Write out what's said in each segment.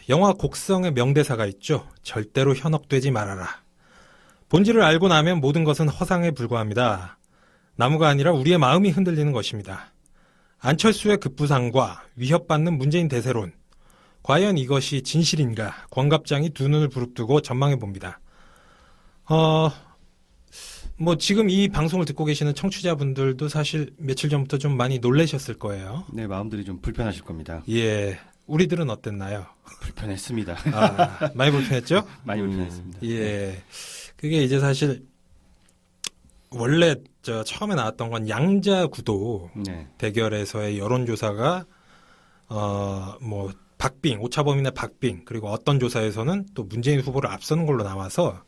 영화 곡성의 명대사가 있죠. 절대로 현혹되지 말아라. 본질을 알고 나면 모든 것은 허상에 불과합니다. 나무가 아니라 우리의 마음이 흔들리는 것입니다. 안철수의 급부상과 위협받는 문재인 대세론. 과연 이것이 진실인가? 권갑장이 두 눈을 부릅뜨고 전망해 봅니다. 지금 이 방송을 듣고 계시는 청취자분들도 사실 며칠 전부터 좀 많이 놀라셨을 거예요. 네, 마음들이 좀 불편하실 겁니다. 예. 우리들은 어땠나요? 불편했습니다. 많이 불편했죠? 많이 불편했습니다. 예. 그게 이제 사실 원래 처음에 나왔던 건 양자구도 네. 대결에서의 여론조사가 박빙, 오차범위내 박빙, 그리고 어떤 조사에서는 또 문재인 후보를 앞서는 걸로 나와서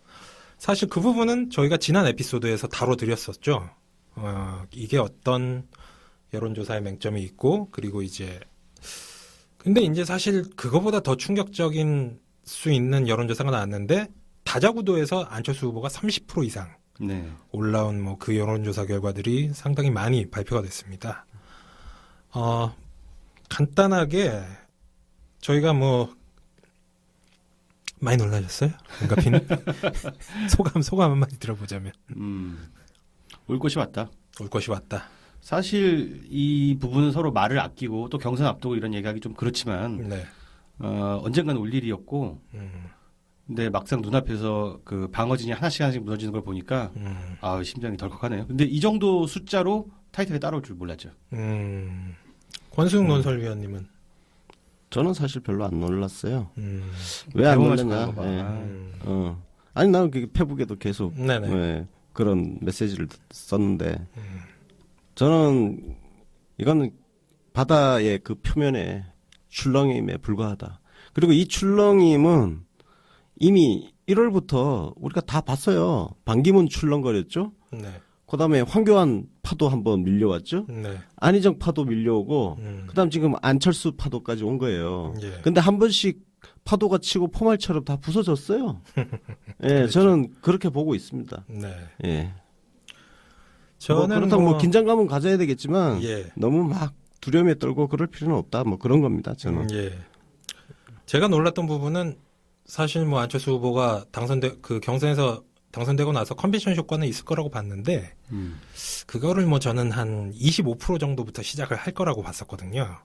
사실 그 부분은 저희가 지난 에피소드에서 다뤄드렸었죠. 이게 어떤 여론조사의 맹점이 있고, 그리고 근데 이제 사실 그거보다 더 충격적인 수 있는 여론조사가 나왔는데, 다자구도에서 안철수 후보가 30% 이상 네. 올라온 그 여론조사 결과들이 상당히 많이 발표가 됐습니다. 간단하게 저희가 많이 놀라셨어요? 은가피는? 소감 한마디 들어보자면. 올 것이 왔다. 올 것이 왔다. 사실 이 부분은 서로 말을 아끼고 또 경선 앞두고 이런 얘기하기 좀 그렇지만 네. 언젠가는 올 일이었고 근데 막상 눈앞에서 그 방어진이 하나씩 무너지는 걸 보니까 심장이 덜컥하네요. 근데 이 정도 숫자로 타이틀에 따라올 줄 몰랐죠. 권수영 논설위원님은? 저는 사실 별로 안 놀랐어요. 왜 안 놀랐냐? 네. 아니 나는 페북에도 계속 그런 메시지를 썼는데 저는 이거는 바다의 그 표면에 출렁임에 불과하다. 그리고 이 출렁임은 이미 1월부터 우리가 다 봤어요. 반기문 출렁거렸죠. 네. 그다음에 황교안 파도 한번 밀려왔죠. 네. 안희정 파도 밀려오고 그다음 지금 안철수 파도까지 온 거예요. 예. 근데 한 번씩 파도가 치고 포말처럼 다 부서졌어요. 예, 그렇죠. 저는 그렇게 보고 있습니다. 네. 예. 저는 그렇다고 긴장감은 가져야 되겠지만 예. 너무 막 두려움에 떨고 그럴 필요는 없다. 그런 겁니다. 저는. 예. 제가 놀랐던 부분은 사실 안철수 후보가 경선에서 당선되고 나서 컨벤션 효과는 있을 거라고 봤는데 그거를 저는 한 25% 정도부터 시작을 할 거라고 봤었거든요.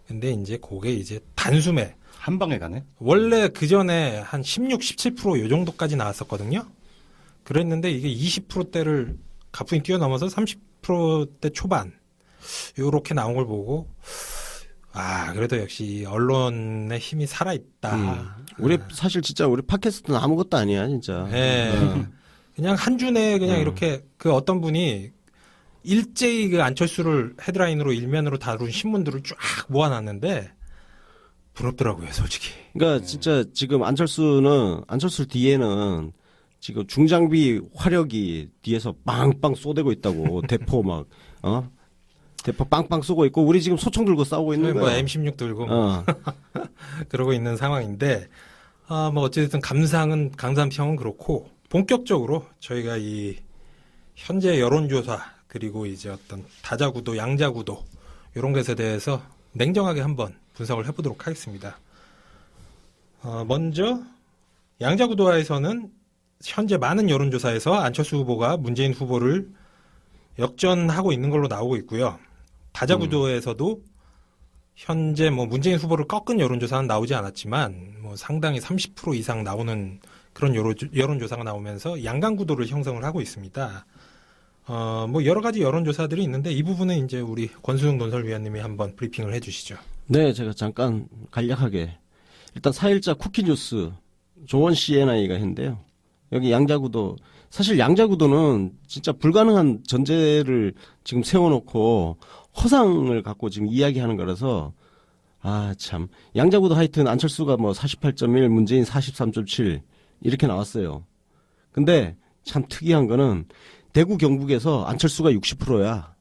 근데 이제 그게 단숨에 한 방에 가네. 원래 그 전에 한 16, 17% 요 정도까지 나왔었거든요. 그랬는데 이게 20%대를 가뿐히 뛰어넘어서 30%대 초반 요렇게 나온 걸 보고 그래도 역시 언론의 힘이 살아있다. 우리 사실 진짜 우리 팟캐스트는 아무것도 아니야 진짜. 네. 그냥 한 주 내에 그냥 이렇게 어떤 분이 일제히 안철수를 헤드라인으로 일면으로 다룬 신문들을 쫙 모아놨는데 부럽더라고요, 솔직히. 그러니까 진짜 지금 안철수 뒤에는 지금 중장비 화력이 뒤에서 빵빵 쏘대고 있다고 대포 대포 빵빵 쏘고 있고 우리 지금 소총 들고 싸우고 있는 거야. M16 들고 그러고 있는 상황인데 어쨌든 감상평은 그렇고 본격적으로 저희가 이 현재 여론조사 그리고 어떤 다자구도, 양자구도 이런 것에 대해서 냉정하게 한번 분석을 해보도록 하겠습니다. 먼저 양자구도에서는 현재 많은 여론조사에서 안철수 후보가 문재인 후보를 역전하고 있는 걸로 나오고 있고요. 다자구도에서도 현재 문재인 후보를 꺾은 여론조사는 나오지 않았지만 상당히 30% 이상 나오는 그런 여론조사가 나오면서 양강구도를 형성을 하고 있습니다. 여러 가지 여론조사들이 있는데 이 부분은 이제 우리 권수영 논설위원님이 한번 브리핑을 해주시죠. 네, 제가 잠깐 간략하게 일단 4일자 쿠키뉴스 조원 CNI가 했는데요. 여기 양자구도 사실 양자구도는 진짜 불가능한 전제를 지금 세워놓고 허상을 갖고 지금 이야기하는 거라서 참 양자구도 하여튼 안철수가 48.1 문재인 43.7 이렇게 나왔어요. 근데 참 특이한 거는 대구 경북에서 안철수가 60%야.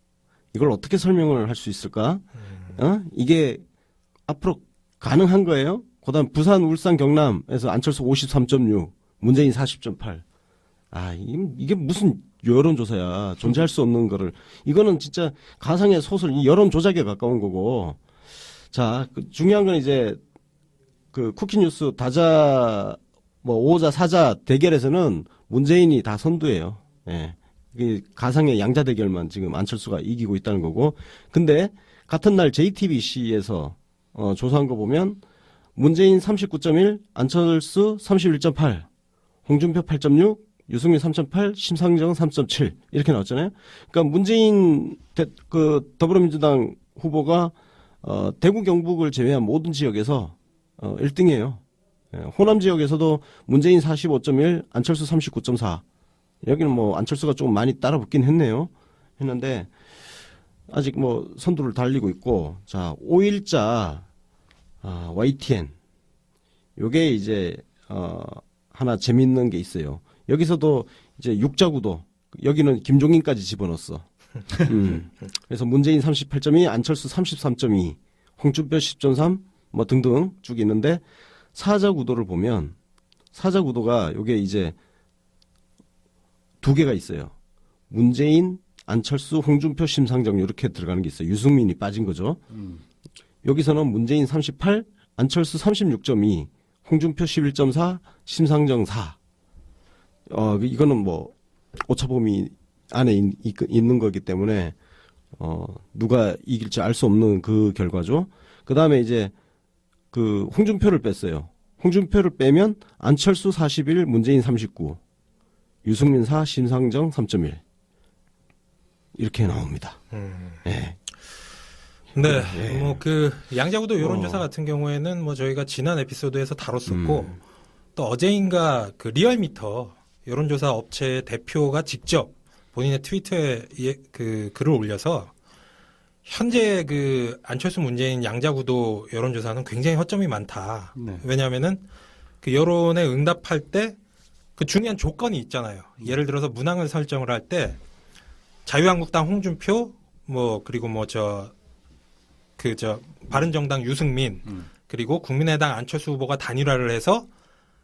이걸 어떻게 설명을 할 수 있을까? 이게 앞으로 가능한 거예요? 그다음 부산, 울산, 경남에서 안철수 53.6, 문재인 40.8. 이게 무슨 여론조사야. 존재할 수 없는 거를. 이거는 진짜 가상의 소설, 여론 조작에 가까운 거고. 자, 중요한 건 이제 그 쿠키뉴스 다자 뭐 5자 4자 대결에서는 문재인이 다 선두예요. 예. 이 가상의 양자 대결만 지금 안철수가 이기고 있다는 거고. 근데 같은 날 JTBC에서 조사한 거 보면 문재인 39.1, 안철수 31.8, 홍준표 8.6, 유승민 3.8, 심상정 3.7 이렇게 나왔잖아요. 그러니까 문재인 더불어민주당 후보가 대구 경북을 제외한 모든 지역에서 1등이에요. 호남 지역에서도 문재인 45.1, 안철수 39.4. 여기는 뭐 안철수가 조금 많이 따라붙긴 했는데 아직 뭐 선두를 달리고 있고. 자, 5일자 YTN 요게 이제 하나 재밌는 게 있어요. 여기서도 이제 육자구도 여기는 김종인까지 집어넣었어. 그래서 문재인 38.2, 안철수 33.2, 홍준표 10.3 뭐 등등 쭉 있는데 사자구도를 보면 사자구도가 요게 이제 두 개가 있어요. 문재인, 안철수, 홍준표, 심상정 이렇게 들어가는 게 있어요. 유승민이 빠진 거죠. 여기서는 문재인 38, 안철수 36.2, 홍준표 11.4, 심상정 4. 이거는 뭐 오차범위 안에 있는 거기 때문에 누가 이길지 알 수 없는 그 결과죠. 그 다음에 이제 그 홍준표를 뺐어요. 홍준표를 빼면 안철수 41, 문재인 39, 유승민 4, 심상정 3.1 이렇게 나옵니다. 네. 네, 예. 뭐 그 양자구도 여론조사 같은 경우에는 뭐 저희가 지난 에피소드에서 다뤘었고 또 어제인가 그 리얼미터 여론조사 업체 대표가 직접 본인의 트위터에 그 글을 올려서 현재 그 안철수 문재인 양자구도 여론조사는 굉장히 허점이 많다. 네. 왜냐하면은 그 여론에 응답할 때 그 중요한 조건이 있잖아요. 예를 들어서 문항을 설정을 할 때 자유한국당 홍준표 뭐 그리고 뭐 바른정당 유승민 그리고 국민의당 안철수 후보가 단일화를 해서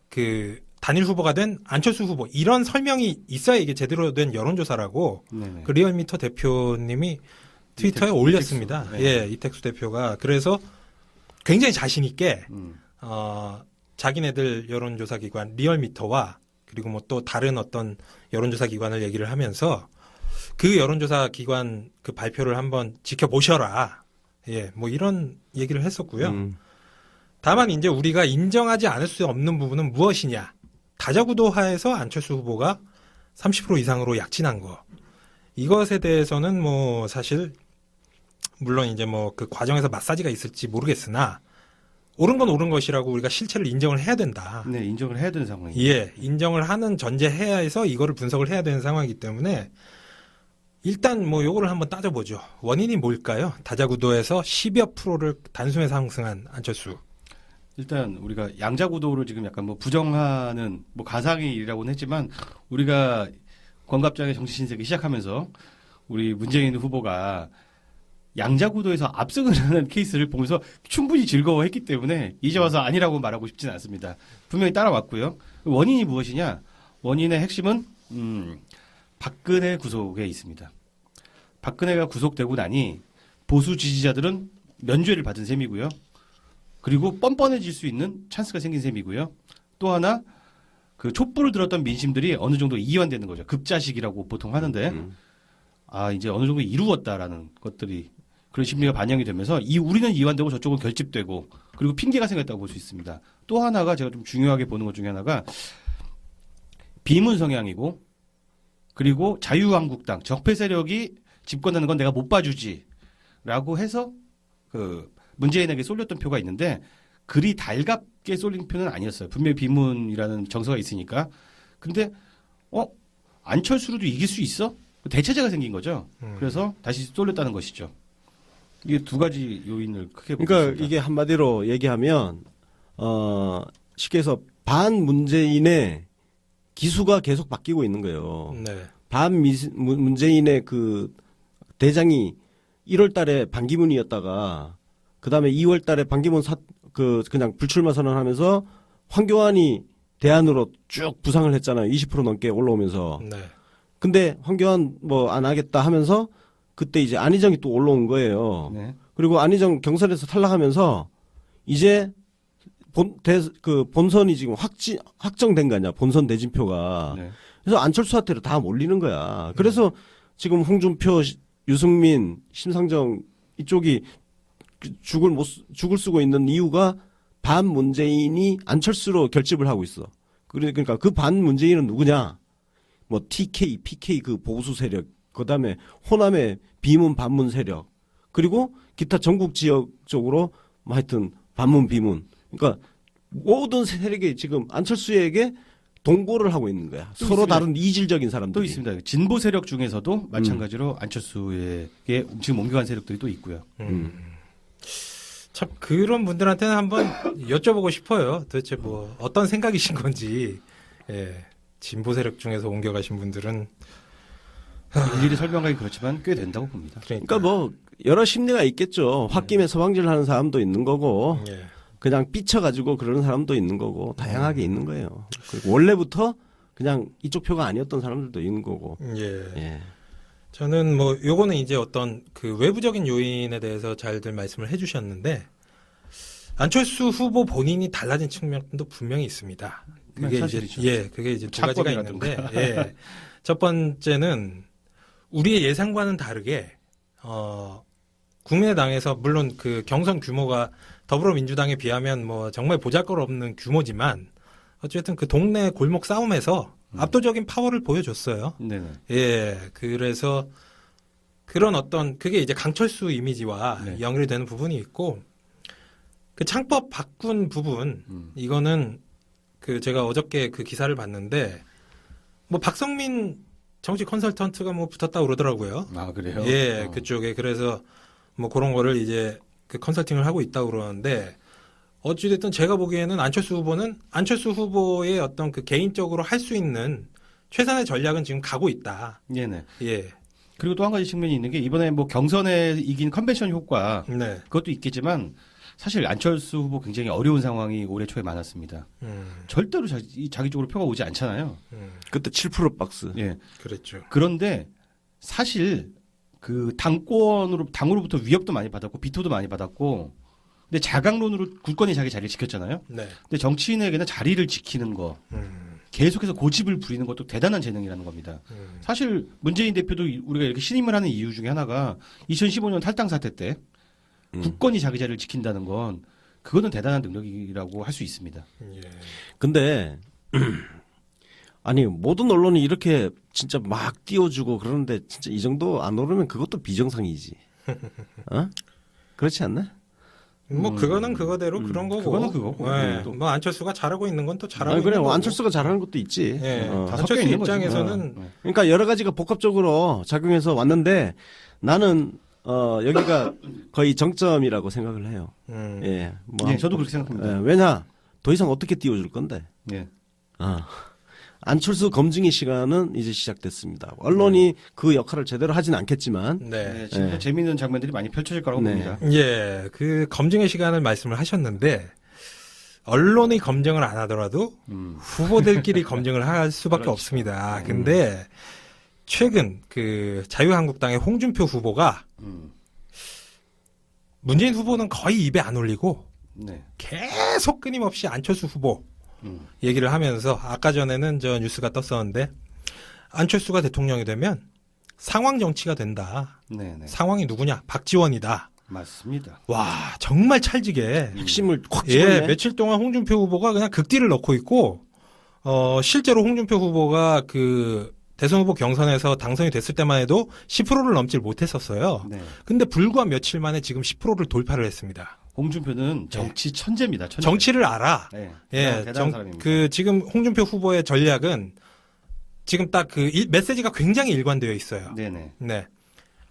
그 단일 후보가 된 안철수 후보 이런 설명이 있어야 이게 제대로 된 여론조사라고 네네. 그 리얼미터 대표님이 트위터에 올렸습니다. 이택수. 네. 예, 이택수 대표가 그래서 굉장히 자신 있게 자기네들 여론조사 기관 리얼미터와 그리고 뭐 또 다른 어떤 여론조사 기관을 얘기를 하면서 그 여론조사 기관 그 발표를 한번 지켜보셔라. 예, 뭐 이런 얘기를 했었고요. 다만 이제 우리가 인정하지 않을 수 없는 부분은 무엇이냐. 다자구도하에서 안철수 후보가 30% 이상으로 약진한 거. 이것에 대해서는 뭐 사실 물론 이제 뭐 그 과정에서 마사지가 있을지 모르겠으나 옳은 건 옳은 것이라고 우리가 실체를 인정을 해야 된다. 네, 인정을 해야 되는 상황이에요. 예, 인정을 하는 전제해야해서 이거를 분석을 해야 되는 상황이기 때문에 일단 뭐 요거를 한번 따져보죠. 원인이 뭘까요? 다자구도에서 10여 프로를 단숨에 상승한 안철수. 일단 우리가 양자구도를 지금 약간 뭐 부정하는 뭐 가상의 일이라고는 했지만 우리가 권갑장의 정치 신세기 시작하면서 우리 문재인 후보가 양자구도에서 압승을 하는 케이스를 보면서 충분히 즐거워했기 때문에 이제 와서 아니라고 말하고 싶지는 않습니다. 분명히 따라왔고요. 원인이 무엇이냐? 원인의 핵심은 박근혜 구속에 있습니다. 박근혜가 구속되고 나니 보수 지지자들은 면죄를 받은 셈이고요. 그리고 뻔뻔해질 수 있는 찬스가 생긴 셈이고요. 또 하나 그 촛불을 들었던 민심들이 어느 정도 이완되는 거죠. 급자식이라고 보통 하는데 이제 어느 정도 이루었다라는 것들이 그런 심리가 반영이 되면서 우리는 이완되고 저쪽은 결집되고 그리고 핑계가 생겼다고 볼 수 있습니다. 또 하나가 제가 좀 중요하게 보는 것 중에 하나가 비문 성향이고 그리고 자유한국당 적폐 세력이 집권하는 건 내가 못 봐주지라고 해서 그 문재인에게 쏠렸던 표가 있는데 그리 달갑게 쏠린 표는 아니었어요. 분명히 비문이라는 정서가 있으니까. 근데 안철수로도 이길 수 있어? 대체제가 생긴 거죠. 그래서 다시 쏠렸다는 것이죠. 이게 두 가지 요인을 크게 보고 그러니까 있습니다. 이게 한마디로 얘기하면 쉽게 해서 반문재인의 기수가 계속 바뀌고 있는 거예요. 네. 문재인의 그 대장이 1월 달에 반기문이었다가 그다음에 2월 달에 반기문 그냥 불출마 선언하면서 황교안이 대안으로 쭉 부상을 했잖아요. 20% 넘게 올라오면서. 네. 근데 황교안 뭐 안 하겠다 하면서 그때 이제 안희정이 또 올라온 거예요. 네. 그리고 안희정 경선에서 탈락하면서 이제 본선이 지금 확정된 거 아니야. 본선 대진표가. 네. 그래서 안철수한테로 다 몰리는 거야. 그래서 지금 홍준표, 유승민, 심상정 이쪽이 죽을 쓰고 있는 이유가 반 문재인이 안철수로 결집을 하고 있어. 그러니까 그 반 문재인은 누구냐? 뭐 TK, PK 그 보수 세력, 그다음에 호남의 비문 반문 세력, 그리고 기타 전국 지역 쪽으로 뭐 하여튼 반문 비문. 그러니까 모든 세력이 지금 안철수에게 동고를 하고 있는 거야. 서로 있습니다. 다른 이질적인 사람들이. 또 있습니다. 진보 세력 중에서도 마찬가지로 안철수에게 지금 옮겨간 세력들이 또 있고요. 참 그런 분들한테는 한번 여쭤보고 싶어요. 도대체 뭐 어떤 생각이신 건지. 예. 진보 세력 중에서 옮겨가신 분들은 일일이 설명하기 그렇지만 꽤 된다고 봅니다. 그러니까 뭐 여러 심리가 있겠죠. 홧김에 서방질하는 사람도 있는 거고, 예. 그냥 삐쳐가지고 그러는 사람도 있는 거고, 다양하게 있는 거예요. 그리고 원래부터 그냥 이쪽 표가 아니었던 사람들도 있는 거고. 예. 예. 저는 뭐 요거는 이제 어떤 그 외부적인 요인에 대해서 잘들 말씀을 해주셨는데 안철수 후보 본인이 달라진 측면도 분명히 있습니다. 그게 사실이죠. 이제 그게 이제 두 가지가 착법이라든가. 있는데 예. 첫 번째는 우리의 예상과는 다르게 국민의당에서 물론 그 경선 규모가 더불어민주당에 비하면 뭐 정말 보잘것없는 규모지만 어쨌든 그 동네 골목 싸움에서 압도적인 파워를 보여줬어요. 네네. 예, 그래서 그런 어떤 그게 이제 강철수 이미지와 네. 연결되는 부분이 있고 그 창법 바꾼 부분 이거는 그 제가 어저께 그 기사를 봤는데 뭐 박성민 정치 컨설턴트가 뭐 붙었다 그러더라고요. 아 그래요? 예, 그쪽에 그래서 뭐 그런 거를 이제 그 컨설팅을 하고 있다고 그러는데 어찌됐든 제가 보기에는 안철수 후보는 안철수 후보의 어떤 그 개인적으로 할 수 있는 최선의 전략은 지금 가고 있다. 네네. 예. 그리고 또 한 가지 측면이 있는 게 이번에 뭐 경선에 이긴 컨벤션 효과 네. 그것도 있겠지만 사실 안철수 후보 굉장히 어려운 상황이 올해 초에 많았습니다. 절대로 자기 쪽으로 표가 오지 않잖아요. 그때 7% 박스. 예. 그랬죠. 그런데 사실 그 당으로부터 위협도 많이 받았고 비토도 많이 받았고 근데 자강론으로 굳건히 자기 자리를 지켰잖아요. 네. 근데 정치인에게는 자리를 지키는 거 계속해서 고집을 부리는 것도 대단한 재능이라는 겁니다. 사실 문재인 대표도 우리가 이렇게 신임을 하는 이유 중에 하나가 2015년 탈당 사태 때 굳건히 자기 자리를 지킨다는 건 그거는 대단한 능력이라고 할 수 있습니다. 예. 근데 아니 모든 언론이 이렇게 진짜 막 띄워주고 그러는데 진짜 이 정도 안 오르면 그것도 비정상이지. 어? 그렇지 않나? 뭐 그거는 그거대로 그런 거고. 그거는 그거고. 예. 뭐 안철수가 잘하고 있는 건 또 잘하고 아니, 그래 있는 거고. 안철수가 잘하는 것도 있지. 예. 어. 안철수 있는 거지. 입장에서는 그러니까 여러 가지가 복합적으로 작용해서 왔는데 나는 여기가 거의 정점이라고 생각을 해요. 예. 뭐 예, 저도 그렇게 생각합니다. 예, 왜냐 더 이상 어떻게 띄워줄 건데. 예. 안철수 검증의 시간은 이제 시작됐습니다. 언론이 그 역할을 제대로 하진 않겠지만 네. 네, 진짜 네. 재미있는 장면들이 많이 펼쳐질 거라고 네. 봅니다. 예. 그 검증의 시간을 말씀을 하셨는데 언론이 검증을 안 하더라도 후보들끼리 검증을 할 수밖에 그렇죠. 없습니다. 근데 최근 그 자유한국당의 홍준표 후보가 문재인 후보는 거의 입에 안 올리고 네. 계속 끊임없이 안철수 후보 얘기를 하면서 아까 전에는 저 뉴스가 떴었는데 안철수가 대통령이 되면 상황 정치가 된다. 네. 상황이 누구냐? 박지원이다. 맞습니다. 와 정말 찰지게 핵심을 콕 집어내. 예, 며칠 동안 홍준표 후보가 그냥 극딜을 넣고 있고 실제로 홍준표 후보가 그 대선 후보 경선에서 당선이 됐을 때만 해도 10%를 넘질 못했었어요. 네. 근데 불과 며칠 만에 지금 10%를 돌파를 했습니다. 홍준표는 정치 천재입니다. 천재. 정치를 알아. 네. 예, 대단한 사람입니다. 그 지금 홍준표 후보의 전략은 지금 딱 그 메시지가 굉장히 일관되어 있어요. 네네. 네,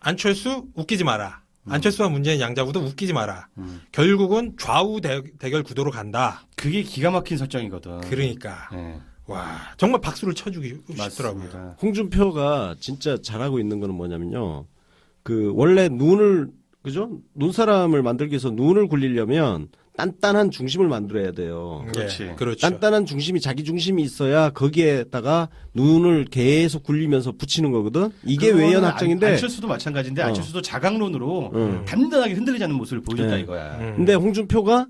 안철수 웃기지 마라. 안철수와 문재인 양자구도 웃기지 마라. 음. 결국은 좌우 대결 구도로 간다. 그게 기가 막힌 설정이거든. 그러니까 네. 와 정말 박수를 쳐주기 싶더라고요. 맞습니다. 홍준표가 진짜 잘하고 있는 거는 뭐냐면요. 그 원래 그죠? 눈사람을 만들기 위해서 눈을 굴리려면 단단한 중심을 만들어야 돼요. 그렇지. 예, 그렇죠. 단단한 중심이 자기 중심이 있어야 거기에다가 눈을 계속 굴리면서 붙이는 거거든. 이게 그거는 외연학적인데. 안철수도 마찬가지인데 안철수도 자강론으로 단단하게 흔들리지 않는 모습을 보여줬다 이거야. 근데 홍준표가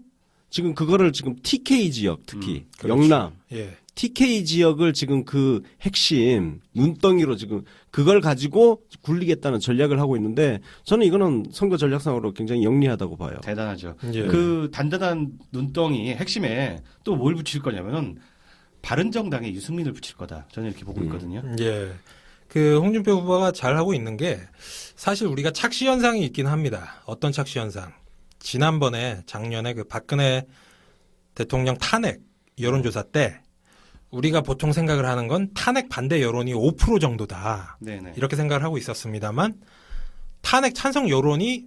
지금 그거를 지금 TK 지역 특히 그렇죠. 영남 예. TK 지역을 지금 그 핵심 눈덩이로 지금 그걸 가지고 굴리겠다는 전략을 하고 있는데 저는 이거는 선거 전략상으로 굉장히 영리하다고 봐요. 대단하죠. 예. 그 단단한 눈덩이 핵심에 또 뭘 붙일 거냐면은 바른정당에 유승민을 붙일 거다. 저는 이렇게 보고 있거든요. 예. 그 홍준표 후보가 잘하고 있는 게 사실 우리가 착시 현상이 있긴 합니다. 어떤 착시 현상? 지난번에 작년에 그 박근혜 대통령 탄핵 여론조사 때 우리가 보통 생각을 하는 건 탄핵 반대 여론이 5% 정도다. 네네. 이렇게 생각을 하고 있었습니다만 탄핵 찬성 여론이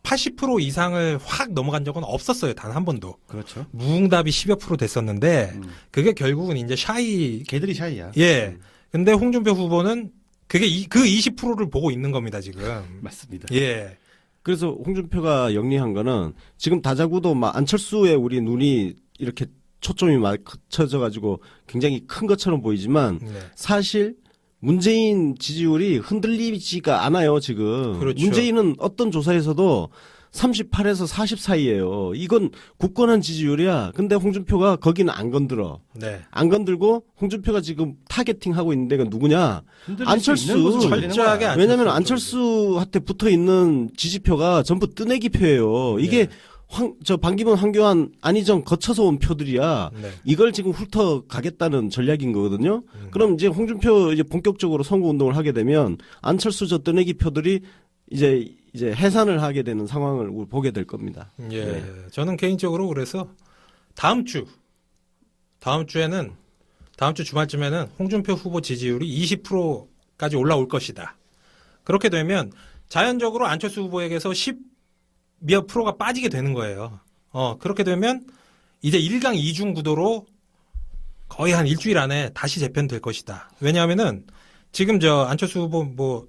80% 이상을 확 넘어간 적은 없었어요. 단 한 번도. 그렇죠. 무응답이 10여 프로 됐었는데 그게 결국은 이제 샤이. 걔들이 샤이야. 예. 근데 홍준표 후보는 그게 그 20%를 보고 있는 겁니다, 지금. 맞습니다. 예. 그래서 홍준표가 영리한 거는 지금 다자구도 막 안철수에 우리 눈이 이렇게 초점이 맞춰져 가지고 굉장히 큰 것처럼 보이지만 네. 사실 문재인 지지율이 흔들리지가 않아요, 지금. 그렇죠. 문재인은 어떤 조사에서도 38에서 40 사이예요. 이건 굳건한 지지율이야. 근데 홍준표가 거기는 안 건드려. 네. 안 건들고 홍준표가 지금 타겟팅 하고 있는 데가 누구냐? 안철수. 철저하게 안철수. 왜냐면 안철수한테 붙어 있는 지지표가 전부 뜨내기 표예요. 이게 네. 반기문, 황교안, 안희정 거쳐서 온 표들이야. 네. 이걸 지금 훑어 가겠다는 전략인 거거든요. 그럼 이제 홍준표 이제 본격적으로 선거 운동을 하게 되면 안철수 저 뜨내기 표들이 이제 해산을 하게 되는 상황을 보게 될 겁니다. 예. 네. 저는 개인적으로 그래서 다음 주에는 다음 주 주말쯤에는 홍준표 후보 지지율이 20%까지 올라올 것이다. 그렇게 되면 자연적으로 안철수 후보에게서 10몇 프로가 빠지게 되는 거예요. 그렇게 되면 이제 1강 2중 구도로 거의 한 일주일 안에 다시 재편될 것이다. 왜냐하면은 지금 저 안철수 후보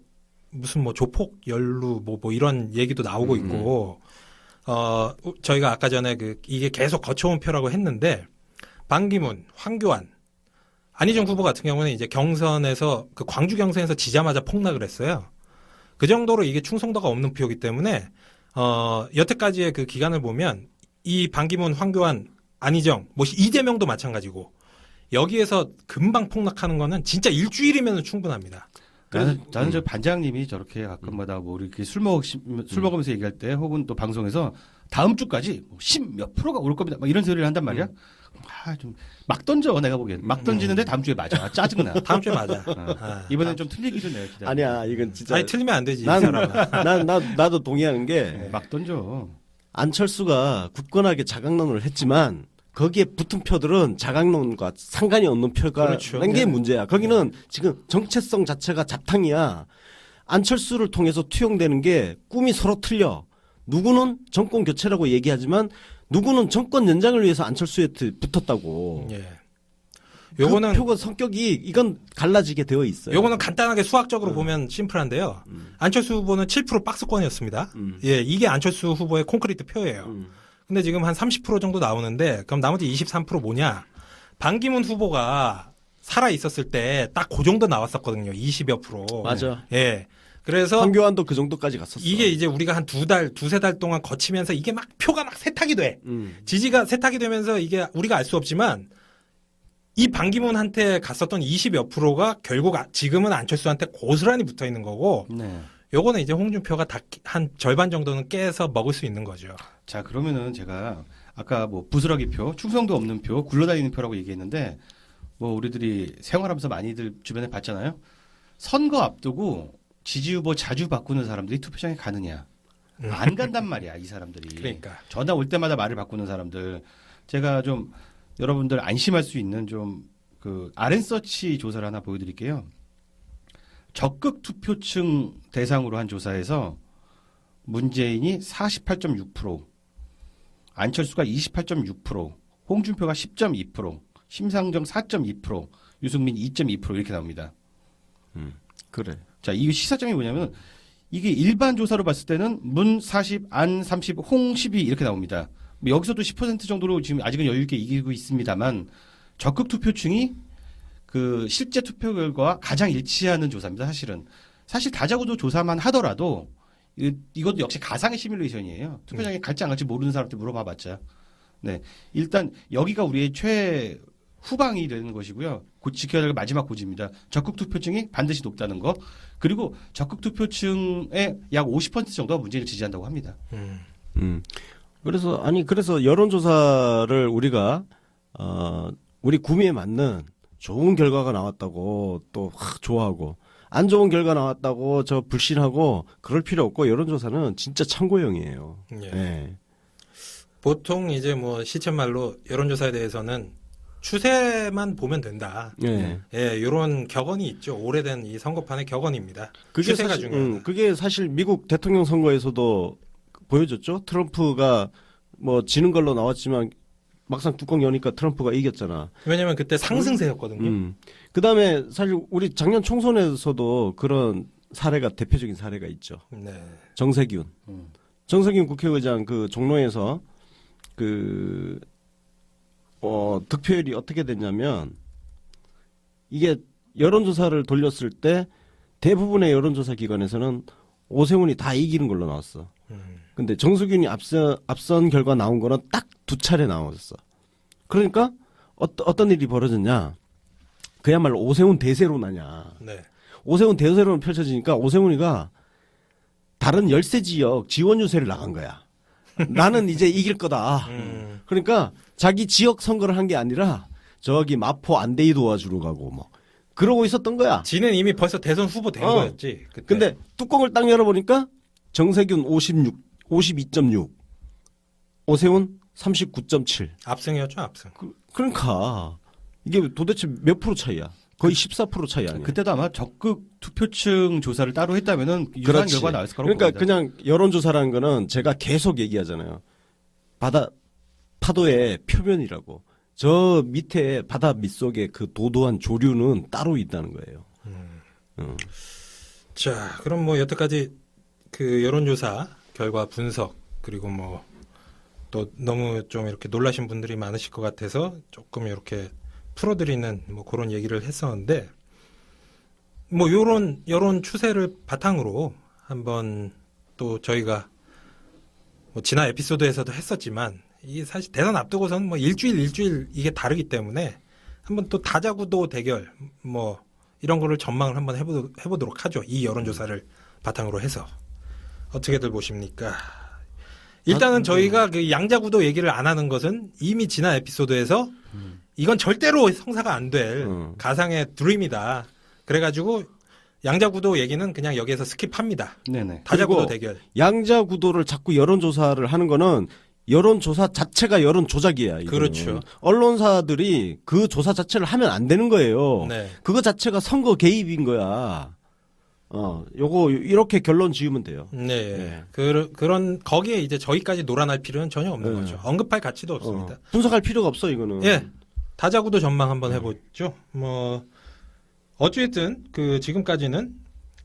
무슨 조폭 연루 이런 얘기도 나오고 있고 저희가 아까 전에 이게 계속 거쳐온 표라고 했는데 반기문, 황교안, 안희정 후보 같은 경우는 이제 경선에서 그 광주 경선에서 지자마자 폭락을 했어요. 그 정도로 이게 충성도가 없는 표이기 때문에 여태까지의 그 기간을 보면 이 반기문, 황교안, 안희정, 이재명도 마찬가지고 여기에서 금방 폭락하는 거는 진짜 일주일이면 충분합니다. 나는 저 반장님이 저렇게 가끔마다 이렇게 술 먹으면서 얘기할 때 혹은 또 방송에서 다음 주까지 10몇 프로가 올 겁니다. 막 이런 소리를 한단 말이야. 좀 막 던져 내가 보기엔. 막 던지는데 다음 주에 맞아. 짜증나. 다음 주에 맞아. 이번엔 좀 틀리기를 내가 기다려. 아니야, 이건 진짜. 아니 틀리면 안 되지. 나도 동의하는 게 막 던져. 안철수가 굳건하게 자강론을 했지만 거기에 붙은 표들은 자강론과 상관이 없는 표가 그렇죠. 게 문제야. 거기는 지금 정체성 자체가 잡탕이야. 안철수를 통해서 투영되는 게 꿈이 서로 틀려. 누구는 정권 교체라고 얘기하지만 누구는 정권 연장을 위해서 안철수에 붙었다고. 예. 요거는 그 표가 성격이 이건 갈라지게 되어 있어요. 요거는 간단하게 수학적으로 보면 심플한데요. 안철수 후보는 7% 박스권이었습니다. 예, 이게 안철수 후보의 콘크리트 표예요. 근데 지금 한 30% 정도 나오는데 그럼 나머지 23% 뭐냐? 반기문 후보가 살아 있었을 때 딱 그 정도 나왔었거든요. 20여 프로. 맞아. 예. 그래서 황교안도 그 정도까지 갔었어. 이게 이제 우리가 한 두세 달 동안 거치면서 이게 막 표가 막 세탁이 돼. 지지가 세탁이 되면서 이게 우리가 알 수 없지만 이 반기문한테 갔었던 20여 프로가 결국 지금은 안철수한테 고스란히 붙어 있는 거고 네. 요거는 이제 홍준표가 한 절반 정도는 깨서 먹을 수 있는 거죠. 자, 그러면은 제가 아까 부스러기 표, 충성도 없는 표, 굴러다니는 표라고 얘기했는데 우리들이 생활하면서 많이들 주변에 봤잖아요. 선거 앞두고 지지 후보 자주 바꾸는 사람들이 투표장에 가느냐? 안 간단 말이야, 이 사람들이. 그러니까. 전화 올 때마다 말을 바꾸는 사람들. 제가 좀 여러분들 안심할 수 있는 RN서치 조사를 하나 보여드릴게요. 적극 투표층 대상으로 한 조사에서 문재인이 48.6%, 안철수가 28.6%, 홍준표가 10.2%, 심상정 4.2%, 유승민 2.2% 이렇게 나옵니다. 그래. 자, 이 시사점이 뭐냐면 이게 일반 조사로 봤을 때는 문 40, 안 30, 홍 12 이렇게 나옵니다. 여기서도 10% 정도로 지금 아직은 여유 있게 이기고 있습니다만 적극 투표층이 그 실제 투표 결과와 가장 일치하는 조사입니다. 사실 다자구도 조사만 하더라도 이것도 역시 가상의 시뮬레이션이에요. 투표장에 갈지 안 갈지 모르는 사람한테 물어봐봤자 네. 일단 여기가 우리의 후방이 되는 것이고요. 곧 지켜야 될 마지막 고지입니다. 적극 투표층이 반드시 높다는 거. 그리고 적극 투표층의 약 50% 정도가 문재인을 지지한다고 합니다. 그래서 여론조사를 우리가 우리 구미에 맞는 좋은 결과가 나왔다고 또 좋아하고 안 좋은 결과 나왔다고 저 불신하고 그럴 필요 없고 여론조사는 진짜 참고용이에요. 예. 예. 보통 이제 뭐 시쳇말로 여론조사에 대해서는 추세만 보면 된다. 예. 예, 이런 격언이 있죠. 오래된 이 선거판의 격언입니다. 추세가 중요하다. 그게 사실 미국 대통령 선거에서도 보여줬죠. 트럼프가 뭐 지는 걸로 나왔지만 막상 뚜껑 여니까 트럼프가 이겼잖아. 왜냐면 그때 상승세였거든요. 그다음에 사실 우리 작년 총선에서도 그런 사례가 대표적인 사례가 있죠. 네. 정세균 국회의장 그 종로에서 득표율이 어떻게 됐냐면 이게 여론조사를 돌렸을 때 대부분의 여론조사 기관에서는 오세훈이 다 이기는 걸로 나왔어. 근데 정수균이 앞선 결과 나온 거는 딱 2차례 나왔어. 그러니까 어떤 일이 벌어졌냐? 그야말로 오세훈 대세로 나냐? 네. 오세훈 대세로 펼쳐지니까 오세훈이가 다른 열세 지역 지원 유세를 나간 거야. 나는 이제 이길 거다. 그러니까 자기 지역 선거를 한 게 아니라 저기 마포 안대희 도와주러 가고 뭐 그러고 있었던 거야. 지는 이미 벌써 대선 후보 된 거였지. 그때. 근데 뚜껑을 딱 열어보니까 정세균 52.6, 오세훈 39.7. 압승이었죠, 압승. 그러니까 이게 도대체 몇 프로 차이야? 거의 14% 차이 아니야? 그때도 아마 적극 투표층 조사를 따로 했다면은 유사한 그렇지. 결과가 나왔을 거라고 그러니까 봅니다. 그냥 여론조사라는 거는 제가 계속 얘기하잖아요. 파도의 표면이라고. 저 밑에 바다 밑속에 그 도도한 조류는 따로 있다는 거예요. 자, 그럼 뭐 여태까지 그 여론조사 결과 분석 그리고 뭐 또 너무 좀 이렇게 놀라신 분들이 많으실 것 같아서 조금 이렇게 풀어드리는 뭐 그런 얘기를 했었는데 뭐 요런 여론 추세를 바탕으로 한번 또 저희가 뭐 지난 에피소드에서도 했었지만 이게 사실 대선 앞두고서는 뭐 일주일 이게 다르기 때문에 한번 또 다자구도 대결 뭐 이런 거를 전망을 한번 해보도록 하죠. 이 여론조사를 바탕으로 해서 어떻게들 보십니까? 일단은 저희가 그 양자구도 얘기를 안 하는 것은 이미 지난 에피소드에서 이건 절대로 성사가 안 될 가상의 드림이다. 그래가지고 양자구도 얘기는 그냥 여기에서 스킵합니다. 네네. 다자구도 대결. 양자구도를 자꾸 여론조사를 하는 거는 여론조사 자체가 여론 조작이야. 이거는. 그렇죠. 언론사들이 그 조사 자체를 하면 안 되는 거예요. 네. 그거 자체가 선거 개입인 거야. 요거 이렇게 결론 지으면 돼요. 네. 네. 그런 거기에 이제 저희까지 놀아날 필요는 전혀 없는 네. 거죠. 언급할 가치도 없습니다. 분석할 필요가 없어 이거는. 예. 다자구도 전망 한번 해보죠. 뭐 어쨌든 그 지금까지는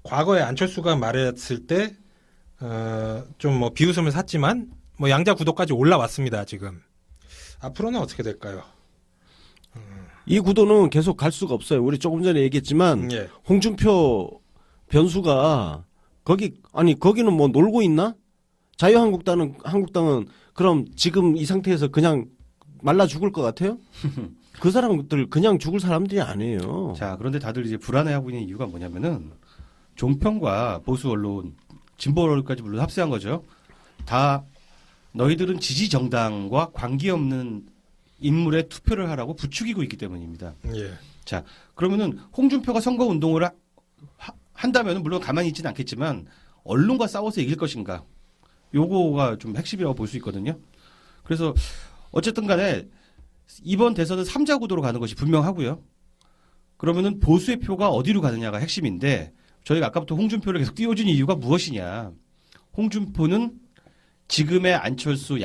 과거에 안철수가 말했을 때 좀 뭐 비웃음을 샀지만 뭐 양자구도까지 올라왔습니다. 지금 앞으로는 어떻게 될까요? 이 구도는 계속 갈 수가 없어요. 우리 조금 전에 얘기했지만 예. 홍준표 변수가 거기는 뭐 놀고 있나? 한국당은 그럼 지금 이 상태에서 그냥 말라 죽을 것 같아요? 그 사람들 그냥 죽을 사람들이 아니에요. 자, 그런데 다들 이제 불안해하고 있는 이유가 뭐냐면은 종편과 보수 언론, 진보 언론까지 물론 합세한 거죠. 다 너희들은 지지 정당과 관계없는 인물에 투표를 하라고 부추기고 있기 때문입니다. 예. 자, 그러면은 홍준표가 선거 운동을 한다면은 물론 가만히 있지는 않겠지만 언론과 싸워서 이길 것인가? 요거가 좀 핵심이라고 볼 수 있거든요. 그래서 어쨌든 간에 이번 대선은 3자 구도로 가는 것이 분명하고요. 그러면은 보수의 표가 어디로 가느냐가 핵심인데 저희가 아까부터 홍준표를 계속 띄워준 이유가 무엇이냐? 홍준표는 지금의 안철수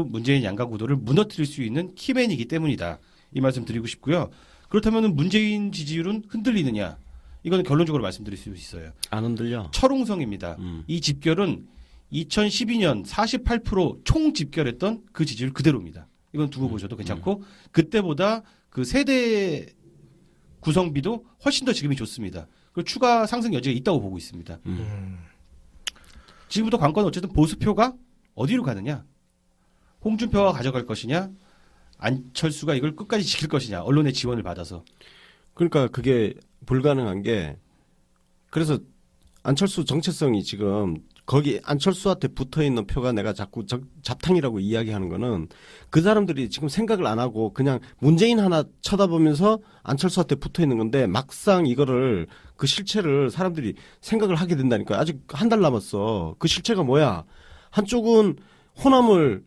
문재인 양강 구도를 무너뜨릴 수 있는 키맨이기 때문이다. 이 말씀 드리고 싶고요. 그렇다면 문재인 지지율은 흔들리느냐? 이건 결론적으로 말씀드릴 수 있어요. 안 흔들려. 철옹성입니다. 이 집결은 2012년 48% 총 집결했던 그 지지율 그대로입니다. 이건 두고 보셔도 괜찮고 그때보다 그 세대 구성비도 훨씬 더 지금이 좋습니다. 그리고 추가 상승 여지가 있다고 보고 있습니다. 지금부터 관건은 어쨌든 보수표가 어디로 가느냐. 홍준표가 가져갈 것이냐, 안철수가 이걸 끝까지 지킬 것이냐, 언론의 지원을 받아서. 그러니까 그게 불가능한 게 그래서 안철수 정체성이 지금 거기 안철수한테 붙어 있는 표가 내가 자꾸 잡탕이라고 이야기하는 거는 그 사람들이 지금 생각을 안 하고 그냥 문재인 하나 쳐다보면서 안철수한테 붙어 있는 건데 막상 이거를 그 실체를 사람들이 생각을 하게 된다니까. 아직 한 달 남았어. 그 실체가 뭐야? 한쪽은 호남을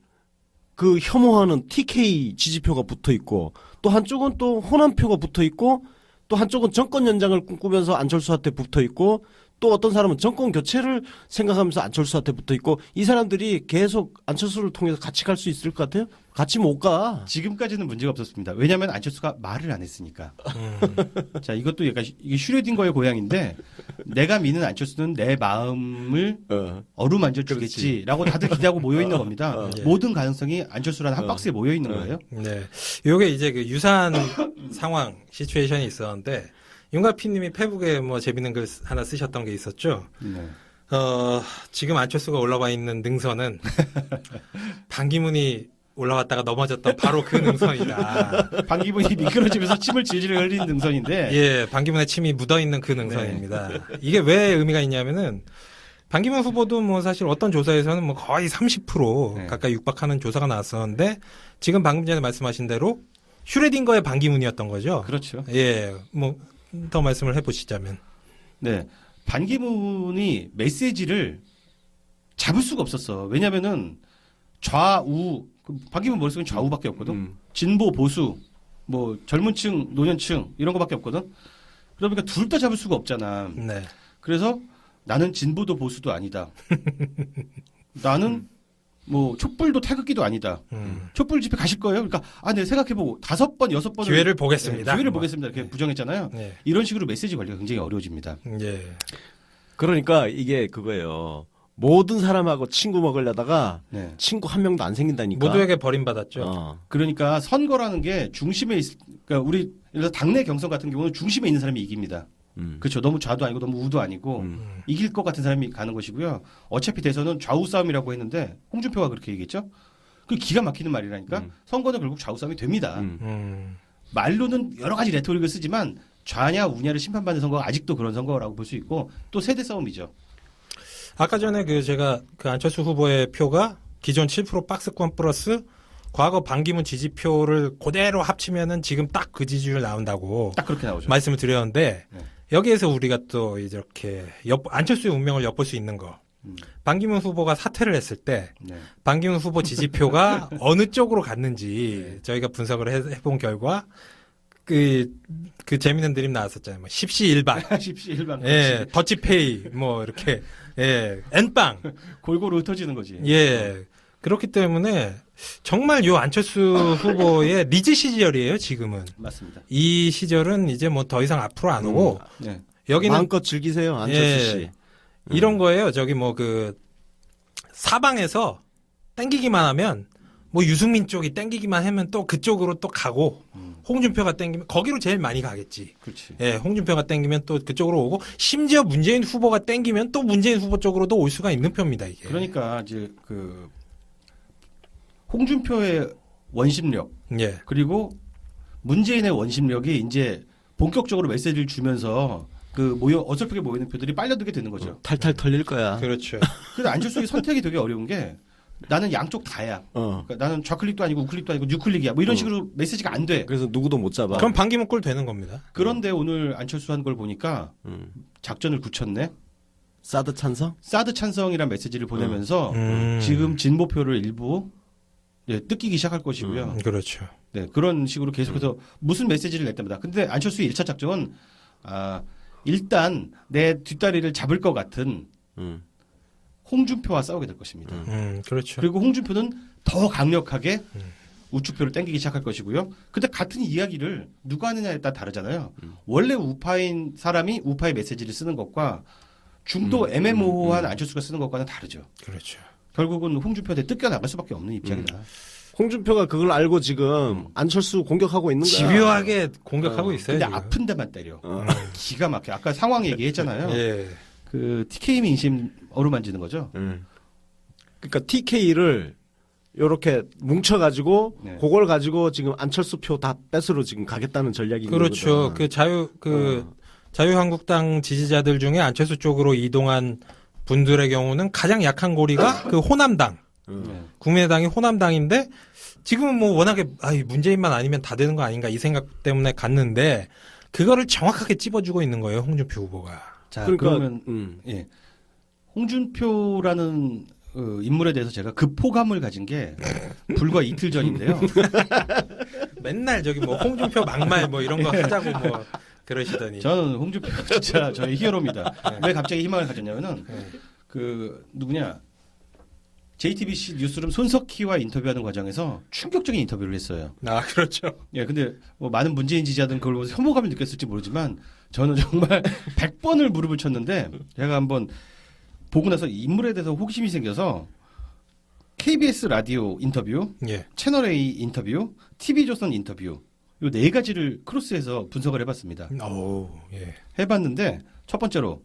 그 혐오하는 TK 지지표가 붙어 있고 또 한쪽은 또 호남표가 붙어 있고 또 한쪽은 정권 연장을 꿈꾸면서 안철수한테 붙어 있고 또 어떤 사람은 정권 교체를 생각하면서 안철수한테 붙어 있고 이 사람들이 계속 안철수를 통해서 같이 갈 수 있을 것 같아요? 같이 못 가. 지금까지는 문제가 없었습니다. 왜냐하면 안철수가 말을 안 했으니까. 자, 이것도 약간 이게 슈레딩거의 고향인데 내가 미는 안철수는 내 마음을 어루만져 주겠지라고 다들 기대하고 모여 있는 겁니다. 예. 모든 가능성이 안철수라는 한 박스에 모여 있는 거예요. 네. 요게 이제 그 유사한 상황, 시츄에이션이 있었는데, 윤가피님이 페북에 뭐 재밌는 글 하나 쓰셨던 게 있었죠. 네. 지금 안철수가 올라와 있는 능선은 반기문이 올라왔다가 넘어졌던 바로 그 능선이다. 반기문이 미끄러지면서 침을 질질 흘리는 능선인데. 예, 반기문의 침이 묻어있는 그 능선입니다. 이게 왜 의미가 있냐면은, 반기문 후보도 뭐 사실 어떤 조사에서는 뭐 거의 30% 네. 가까이 육박하는 조사가 나왔었는데, 지금 방금 전에 말씀하신 대로 슈레딩거의 반기문이었던 거죠. 그렇죠. 예, 뭐 더 말씀을 해보시자면. 네. 반기문이 메시지를 잡을 수가 없었어. 왜냐면은 좌우, 반기문 머릿속엔 좌우밖에 없거든. 진보, 보수, 뭐 젊은 층, 노년층 이런 거밖에 없거든. 그러니까 둘 다 잡을 수가 없잖아. 네. 그래서 나는 진보도 보수도 아니다. 나는 뭐 촛불도 태극기도 아니다. 촛불 집회 가실 거예요? 그러니까 네 생각해보고 5번, 6번을 기회를 보겠습니다. 기회를 뭐. 보겠습니다. 이렇게 네. 부정했잖아요. 네. 이런 식으로 메시지 관리가 굉장히 어려워집니다. 예. 그러니까 이게 그거예요. 모든 사람하고 친구 먹으려다가 네. 친구 한 명도 안 생긴다니까. 모두에게 버림받았죠. 그러니까 선거라는 게 중심에 그러니까 우리 예를 들어 당내 경선 같은 경우는 중심에 있는 사람이 이깁니다. 그렇죠. 너무 좌도 아니고 너무 우도 아니고 이길 것 같은 사람이 가는 것이고요. 어차피 대선은 좌우 싸움이라고 했는데 홍준표가 그렇게 얘기했죠. 그 기가 막히는 말이라니까. 선거는 결국 좌우 싸움이 됩니다. 말로는 여러 가지 레토릭을 쓰지만 좌냐 우냐를 심판받는 선거가 아직도 그런 선거라고 볼 수 있고 또 세대 싸움이죠. 아까 전에 제가 안철수 후보의 표가 기존 7% 박스권 플러스 과거 반기문 지지표를 그대로 합치면은 지금 딱 그 지지율 나온다고 딱 그렇게 나오죠. 말씀을 드렸는데 네. 여기에서 우리가 또 이렇게 안철수의 운명을 엿볼 수 있는 거. 반기문 후보가 사퇴를 했을 때 네. 반기문 후보 지지표가 어느 쪽으로 갔는지 저희가 분석을 해본 결과 그 재밌는 드림 나왔었잖아요. 뭐 십시일반, 십시일반. 예, 더치페이, 뭐 이렇게 N빵, 골고루 흩어지는 거지. 예. 그렇기 때문에 정말 요 안철수 후보의 리즈 시절이에요, 지금은. 맞습니다. 이 시절은 이제 뭐 더 이상 앞으로 안 오고 네. 여기는 마음껏 즐기세요, 안철수 씨. 이런 거예요. 저기 뭐 사방에서 땡기기만 하면 뭐 유승민 쪽이 땡기기만 하면 또 그쪽으로 또 가고 홍준표가 땡기면 거기로 제일 많이 가겠지. 그렇지. 예, 홍준표가 땡기면 또 그쪽으로 오고 심지어 문재인 후보가 땡기면 또 문재인 후보 쪽으로도 올 수가 있는 표입니다, 이게. 그러니까 이제 홍준표의 원심력 예. 그리고 문재인의 원심력이 이제 본격적으로 메시지를 주면서 어설프게 모이는 표들이 빨려들게 되는 거죠. 탈탈 털릴 거야. 그렇죠. 그래서 안철수의 선택이 되게 어려운 게 나는 양쪽 다야. 그러니까 나는 좌클릭도 아니고 우클릭도 아니고 뉴클릭이야. 뭐 이런 식으로 메시지가 안 돼. 그래서 누구도 못 잡아. 그럼 반기문 꼴 되는 겁니다. 그런데 오늘 안철수 한 걸 보니까 작전을 굳혔네. 사드 찬성? 사드 찬성이란 메시지를 보내면서 지금 진보표를 일부 뜯기기 시작할 것이고요. 그렇죠. 네, 그런 식으로 계속해서 무슨 메시지를 냈답니다. 근데 안철수의 1차 작전은 일단 내 뒷다리를 잡을 것 같은 홍준표와 싸우게 될 것입니다. 그렇죠. 그리고 홍준표는 더 강력하게 우측표를 땡기기 시작할 것이고요. 근데 같은 이야기를 누가 하느냐에 따라 다르잖아요. 원래 우파인 사람이 우파의 메시지를 쓰는 것과 중도 애매모호한 안철수가 쓰는 것과는 다르죠. 그렇죠. 결국은 홍준표한테 뜯겨나갈 수밖에 없는 입장이다. 홍준표가 그걸 알고 지금 안철수 공격하고 있는 거야. 집요하게 공격하고 있어요. 근데 지금. 아픈 데만 때려. 기가 막혀. 아까 상황 얘기했잖아요. 예. TK 민심 어루만지는 거죠. 그러니까 TK를 요렇게 뭉쳐가지고 네. 그걸 가지고 지금 안철수 표 다 뺏으러 지금 가겠다는 전략인 그렇죠. 거거든. 그 자유한국당 지지자들 중에 안철수 쪽으로 이동한 분들의 경우는 가장 약한 고리가 그 호남당, 네. 국민의당이 호남당인데 지금은 뭐 워낙에 문재인만 아니면 다 되는 거 아닌가 이 생각 때문에 갔는데 그거를 정확하게 찝어주고 있는 거예요, 홍준표 후보가. 자, 그러니까, 그러면 예. 홍준표라는 인물에 대해서 제가 급호감을 가진 게 불과 이틀 전인데요. 맨날 저기 뭐 홍준표 막말 뭐 이런 거 하자고 뭐 그러시더니. 저는 홍준표 진짜 저의 히어로입니다. 왜 갑자기 희망을 가졌냐면은 네. 그 누구냐 JTBC 뉴스룸 손석희와 인터뷰하는 과정에서 충격적인 인터뷰를 했어요. 아, 그렇죠. 예, 근데 뭐 많은 문재인 지지자들은 그걸 보면서 혐오감을 느꼈을지 모르지만 저는 정말 100번을 무릎을 쳤는데 제가 한번 보고 나서 인물에 대해서 호기심이 생겨서 KBS 라디오 인터뷰, 예. 채널A 인터뷰, TV조선 인터뷰 요 네 가지를 크로스해서 분석을 해봤습니다. 오, 예. 해봤는데 첫 번째로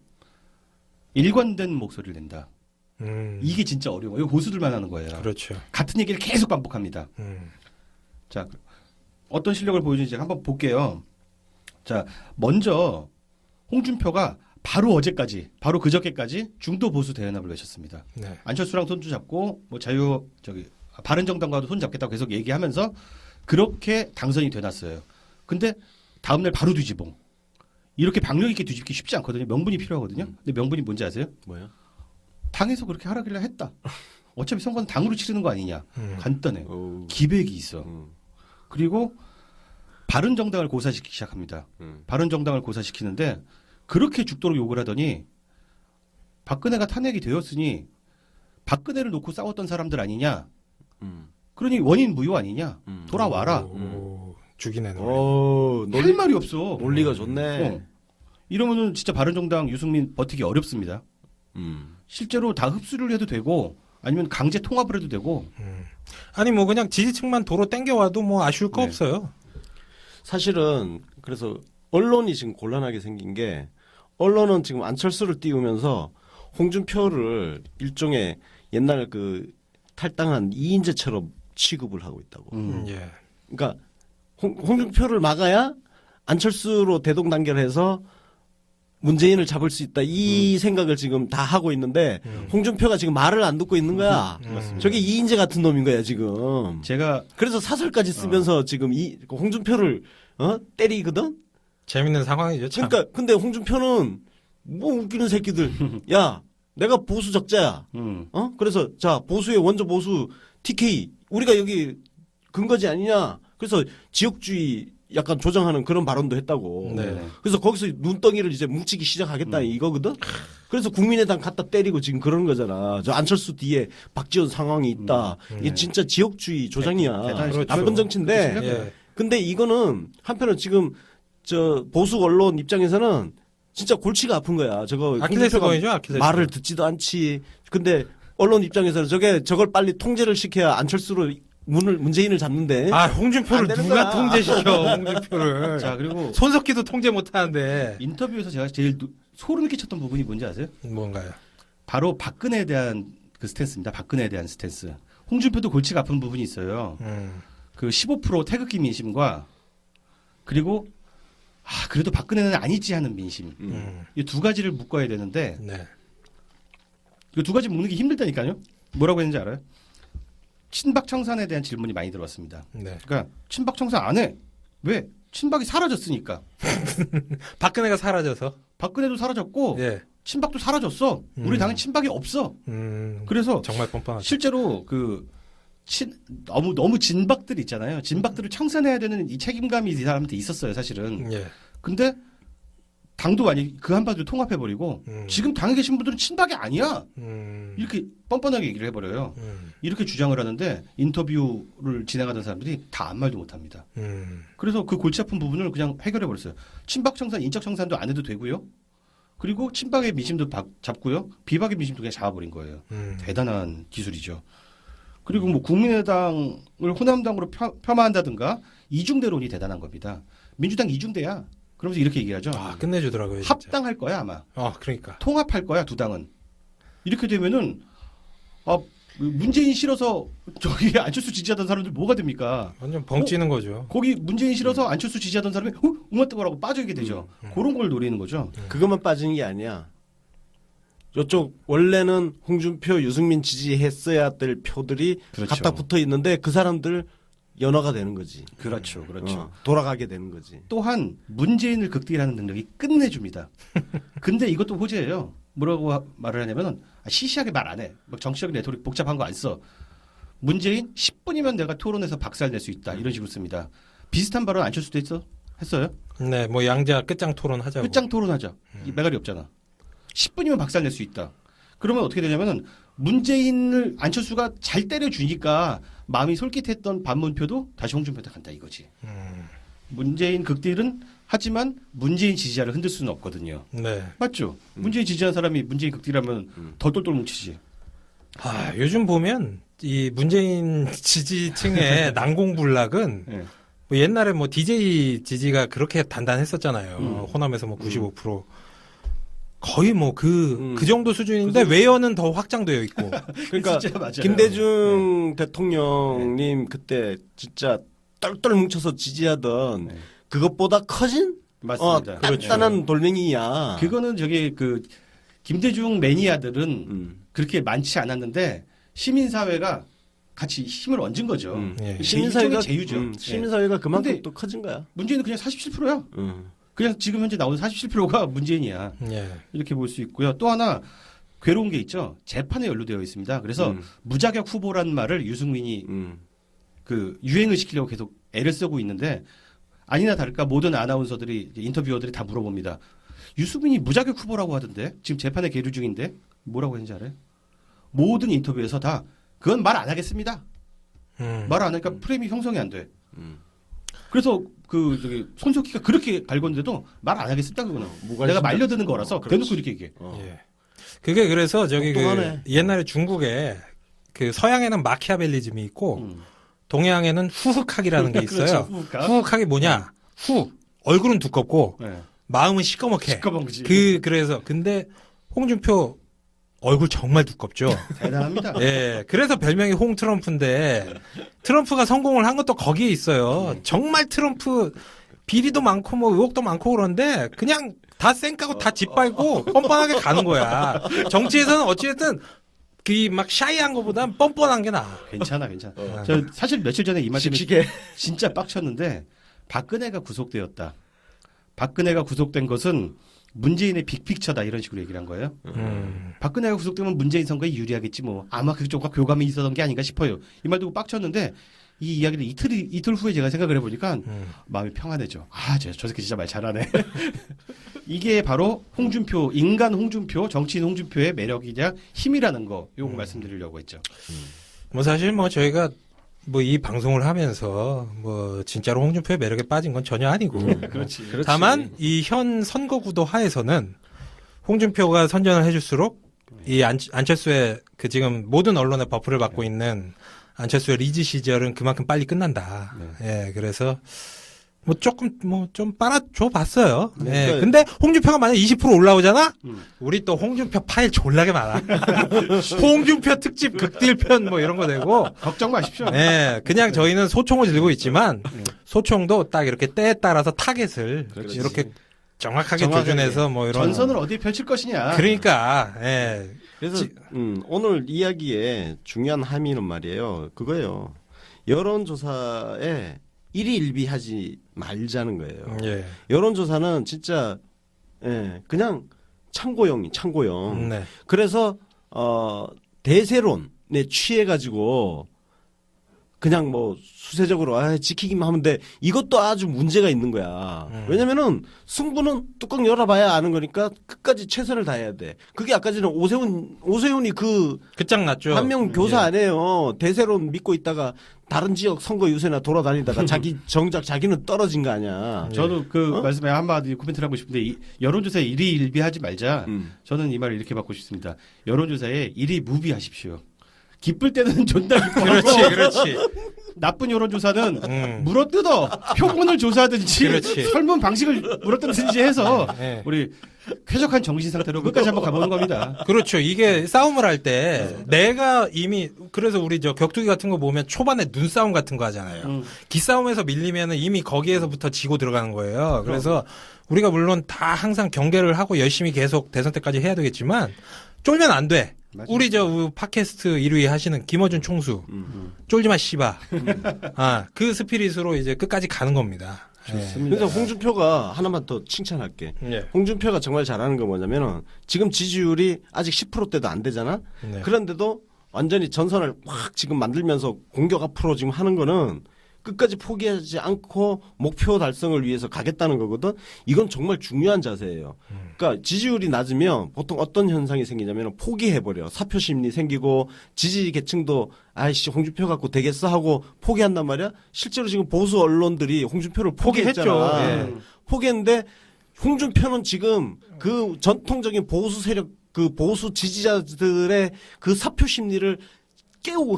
일관된 목소리를 낸다. 이게 진짜 어려워요. 이거 고수들만 하는 거예요. 그렇죠. 같은 얘기를 계속 반복합니다. 자, 어떤 실력을 보여주는지 한번 볼게요. 자, 먼저 홍준표가 바로 어제까지, 바로 그저께까지 중도 보수 대연합을 외쳤습니다. 네. 안철수랑 손도 잡고 뭐 바른정당과도 손 잡겠다고 계속 얘기하면서 그렇게 당선이 되놨어요. 근데 다음날 바로 뒤집어. 이렇게 박력 있게 뒤집기 쉽지 않거든요. 명분이 필요하거든요. 근데 명분이 뭔지 아세요? 뭐야? 당에서 그렇게 하라길래 했다. 어차피 선거는 당으로 치르는 거 아니냐. 간단해요. 어우. 기백이 있어. 그리고 바른정당을 고사시키기 시작합니다. 바른정당을 고사시키는데 그렇게 죽도록 욕을 하더니 박근혜가 탄핵이 되었으니 박근혜를 놓고 싸웠던 사람들 아니냐. 그러니 원인 무효 아니냐. 돌아와라. 오, 죽이네. 노래. 할 말이 없어. 논리가 좋네. 어. 이러면은 진짜 바른정당 유승민 버티기 어렵습니다. 실제로 다 흡수를 해도 되고 아니면 강제 통합을 해도 되고. 아니 뭐 그냥 지지층만 도로 땡겨와도 뭐 아쉬울 거 네. 없어요. 사실은 그래서 언론이 지금 곤란하게 생긴 게 언론은 지금 안철수를 띄우면서 홍준표를 일종의 옛날 그 탈당한 이인재처럼 취급을 하고 있다고. 예. 그러니까 홍준표를 막아야 안철수로 대동단결해서 문재인을 잡을 수 있다. 이 생각을 지금 다 하고 있는데 홍준표가 지금 말을 안 듣고 있는 거야. 저게 이인재 같은 놈인 거야 지금. 제가 그래서 사설까지 쓰면서 지금 이 홍준표를 때리거든. 재밌는 상황이죠. 참. 그러니까 근데 홍준표는 뭐 웃기는 새끼들. 야, 내가 보수 적자야. 그래서 자 보수의 원조 보수 TK 우리가 여기 근거지 아니냐. 그래서 지역주의 약간 조정하는 그런 발언도 했다고. 네. 그래서 거기서 눈덩이를 이제 뭉치기 시작하겠다 이거거든. 그래서 국민의당 갖다 때리고 지금 그런 거잖아. 저 안철수 뒤에 박지원 상황이 있다. 이게 진짜 지역주의 조장이야. 대단히 나쁜 정치인데. 예. 근데 이거는 한편은 지금 저 보수 언론 입장에서는 진짜 골치가 아픈 거야. 저거 아킬레스 홍준표가 건이죠, 아킬레스. 말을 듣지도 않지. 근데 언론 입장에서는 저걸 빨리 통제를 시켜야 안철수로 문재인을 잡는데. 아, 홍준표를 안 되는 누가 거야. 통제시켜, 홍준표를. 자 그리고 손석희도 통제 못 하는데. 인터뷰에서 제가 제일 소름 끼쳤던 부분이 뭔지 아세요? 뭔가요? 바로 박근혜에 대한 그 스탠스입니다. 박근혜에 대한 스탠스. 홍준표도 골치가 아픈 부분이 있어요. 그 15% 태극기 민심과 그리고 그래도 박근혜는 아니지 하는 민심. 이 두 가지를 묶어야 되는데 네. 이 두 가지 묶는 게 힘들다니까요. 뭐라고 했는지 알아요? 친박 청산에 대한 질문이 많이 들어왔습니다. 네. 그러니까 친박 청산 안 해. 왜? 친박이 사라졌으니까. 박근혜가 사라져서. 박근혜도 사라졌고 예. 친박도 사라졌어. 우리 당은 친박이 없어. 그래서 정말 뻔뻔하죠. 실제로 너무 진박들 있잖아요. 진박들을 청산해야 되는 이 책임감이 이 사람한테 있었어요, 사실은. 예. 근데 당도 많이 그 한마디로 통합해버리고 지금 당에 계신 분들은 친박이 아니야. 이렇게 뻔뻔하게 얘기를 해버려요. 이렇게 주장을 하는데 인터뷰를 진행하던 사람들이 다 아무 말도 못합니다. 그래서 그 골치 아픈 부분을 그냥 해결해버렸어요. 친박 청산, 인적 청산도 안 해도 되고요. 그리고 친박의 민심도 잡고요. 비박의 민심도 그냥 잡아버린 거예요. 대단한 기술이죠. 그리고 뭐 국민의당을 호남당으로 폄하한다든가 이중대론이 대단한 겁니다. 민주당 이중대야. 그러면서 이렇게 얘기하죠. 끝내주더라고요. 진짜. 합당할 거야 아마. 그러니까. 통합할 거야 두 당은. 이렇게 되면은 문재인 싫어서 저기 안철수 지지하던 사람들 뭐가 됩니까? 완전 벙찌는 거죠. 거기 문재인 싫어서 안철수 지지하던 사람이 응원뜨거라고 빠져있게 되죠. 그런 걸 노리는 거죠. 그것만 빠지는 게 아니야. 이쪽 원래는 홍준표, 유승민 지지했어야 될 표들이 그렇죠. 갖다 붙어 있는데 그 사람들 연화가 되는 거지. 그렇죠. 그렇죠. 돌아가게 되는 거지. 또한 문재인을 극딜하는 능력이 끝내줍니다. 근데 이것도 호재예요. 뭐라고 말을 하냐면은 시시하게 말 안 해. 막 정치적인 레토릭 복잡한 거 안 써. 문재인 10분이면 내가 토론에서 박살 낼 수 있다. 이런 식으로 씁니다. 비슷한 발언 안철수도 했어요? 네, 뭐 양자 끝장 토론 하자고. 끝장 토론하자. 이 매갈이 없잖아. 10분이면 박살 낼 수 있다. 그러면 어떻게 되냐면은 문재인을 안철수가 잘 때려주니까 마음이 솔깃했던 반문표도 다시 홍준표한테 간다 이거지. 문재인 극딜은 하지만 문재인 지지자를 흔들 수는 없거든요. 네. 맞죠? 문재인 지지하는 사람이 문재인 극딜하면 더 똘똘 뭉치지. 아, 요즘 보면 이 문재인 지지층의 난공불락은 네. 뭐 옛날에 뭐 DJ 지지가 그렇게 단단했었잖아요. 호남에서 뭐 95%. 거의 뭐 그 정도 수준인데 외연은 더 확장되어 있고. 그러니까 진짜 맞아요. 김대중 대통령님 그때 진짜 똘똘 뭉쳐서 지지하던 네. 그것보다 커진 맞습니다. 단단한 돌멩이야. 그거는 저기 그 김대중 매니아들은 그렇게 많지 않았는데 시민사회가 같이 힘을 얹은 거죠. 예. 시민사회가 제휴죠. 시민사회가 그만큼 근데 또 커진 거야. 문재인은 그냥 47%야. 그냥 지금 현재 나오는 47%가 문재인이야. 예. 이렇게 볼 수 있고요. 또 하나 괴로운 게 있죠. 재판에 연루되어 있습니다. 그래서 무자격 후보라는 말을 유승민이 그 유행을 시키려고 계속 애를 쓰고 있는데 아니나 다를까 모든 아나운서들이 인터뷰어들이 다 물어봅니다. 유승민이 무자격 후보라고 하던데 지금 재판에 계류 중인데 뭐라고 했는지 알아요? 모든 인터뷰에서 다 그건 말 안 하겠습니다. 말 안 하니까 프레임이 형성이 안 돼. 그래서 그 저기 손석희가 그렇게 갈궜는데도 말 안 하겠습니다. 그거는 내가 말려드는 거라서 대놓고 이렇게 얘기해. 예. 그게 그래서 저기 그 엉뚱하네. 옛날에 중국에 그 서양에는 마키아벨리즘이 있고 동양에는 후흑학이라는 게 있어요. 그렇죠, 후흑학. 후흑학이 뭐냐? 얼굴은 두껍고 네. 마음은 시꺼멓게. 시꺼먼 거지. 그래서 근데 홍준표 얼굴 정말 두껍죠. 대단합니다. 예. 그래서 별명이 홍 트럼프인데 트럼프가 성공을 한 것도 거기에 있어요. 정말 트럼프 비리도 많고 뭐 의혹도 많고 그런데 그냥 다 쌩까고 다 짓밟고 뻔뻔하게 가는 거야. 정치에서는 어찌됐든 그 막 샤이한 것보단 뻔뻔한 게 나아. 괜찮아. 저 사실 며칠 전에 이 말 때문에 씩씩해. 진짜 빡쳤는데 박근혜가 구속되었다. 박근혜가 구속된 것은 문재인의 빅픽처다 이런 식으로 얘기를 한 거예요. 박근혜가 구속되면 문재인 선거에 유리하겠지 뭐. 아마 그쪽과 교감이 있었던 게 아닌가 싶어요. 이 말 듣고 빡쳤는데 이 이야기를 이틀 후에 제가 생각을 해보니까 마음이 평안해져. 아, 저 새끼 진짜 말 잘하네. 이게 바로 홍준표, 인간 홍준표, 정치인 홍준표의 매력이자 힘이라는 거 요거 말씀드리려고 했죠. 뭐 사실 뭐 저희가 뭐 이 방송을 하면서 뭐 진짜로 홍준표의 매력에 빠진 건 전혀 아니고. 그렇지. 다만 이 현 선거 구도 하에서는 홍준표가 선전을 해줄수록 이 안철수의 그 지금 모든 언론의 버프를 받고 있는 안철수의 리즈 시절은 그만큼 빨리 끝난다. 예, 그래서 뭐 조금 뭐 좀 빨아줘 봤어요. 예, 근데 홍준표가 만약 20% 올라오잖아? 우리 또 홍준표 파일 졸라게 많아. 홍준표 특집 극딜편 뭐 이런 거 되고. 걱정 마십시오. 예, 그냥 저희는 소총을 들고 있지만 소총도 딱 이렇게 때에 따라서 타겟을 이렇게 정확하게 조준해서 뭐 이런. 전선을 어디에 펼칠 것이냐. 그러니까, 예. 그래서 오늘 이야기에 중요한 함의는 말이에요. 그거예요. 여론조사에 일희일비하지 말자는 거예요. 예. 여론조사는 진짜 그냥 참고용. 네. 그래서 대세론에 취해가지고 그냥 뭐 수세적으로 지키기만 하면 돼. 이것도 아주 문제가 있는 거야. 왜냐면은 승부는 뚜껑 열어봐야 아는 거니까 끝까지 최선을 다해야 돼. 그게 아까 전에 오세훈이 끝장났죠. 한 명 교사 아니에요. 대세론 믿고 있다가 다른 지역 선거 유세나 돌아다니다가 정작 자기는 떨어진 거 아니야. 저도 그 말씀에 한마디 코멘트를 하고 싶은데 이 여론조사에 일희일비하지 말자. 저는 이 말을 이렇게 받고 싶습니다. 여론조사에 일희무비하십시오. 기쁠 때는 존나 기뻐. 그렇지. 나쁜 여론조사는 음. 물어뜯어. 표본을 조사하든지 그렇지. 설문 방식을 물어뜯든지 해서 네. 우리 쾌적한 정신 상태로 끝까지 한번 가보는 겁니다. 그렇죠. 이게 싸움을 할 때 내가 이미 그래서 우리 저 격투기 같은 거 보면 초반에 눈싸움 같은 거 하잖아요. 기싸움에서 밀리면은 이미 거기에서부터 지고 들어가는 거예요. 그래서 우리가 물론 다 항상 경계를 하고 열심히 계속 대선 때까지 해야 되겠지만 쫄면 안 돼. 맞아요. 우리 저 팟캐스트 1위 하시는 김어준 총수 쫄지마 씨바. 그 스피릿으로 이제 끝까지 가는 겁니다. 좋습니다. 그래서 홍준표가 하나만 더 칭찬할게. 예. 홍준표가 정말 잘하는 거 뭐냐면은 지금 지지율이 아직 10%대도 안 되잖아. 네. 그런데도 완전히 전선을 확 지금 만들면서 공격 앞으로 지금 하는 거는 끝까지 포기하지 않고 목표 달성을 위해서 가겠다는 거거든. 이건 정말 중요한 자세예요. 그러니까 지지율이 낮으면 보통 어떤 현상이 생기냐면 포기해버려. 사표 심리 생기고 지지 계층도 아이씨 홍준표 갖고 되겠어 하고 포기한단 말이야. 실제로 지금 보수 언론들이 홍준표를 포기했잖아. 포기했죠. 예. 포기했는데 홍준표는 지금 그 전통적인 보수 세력 그 보수 지지자들의 그 사표 심리를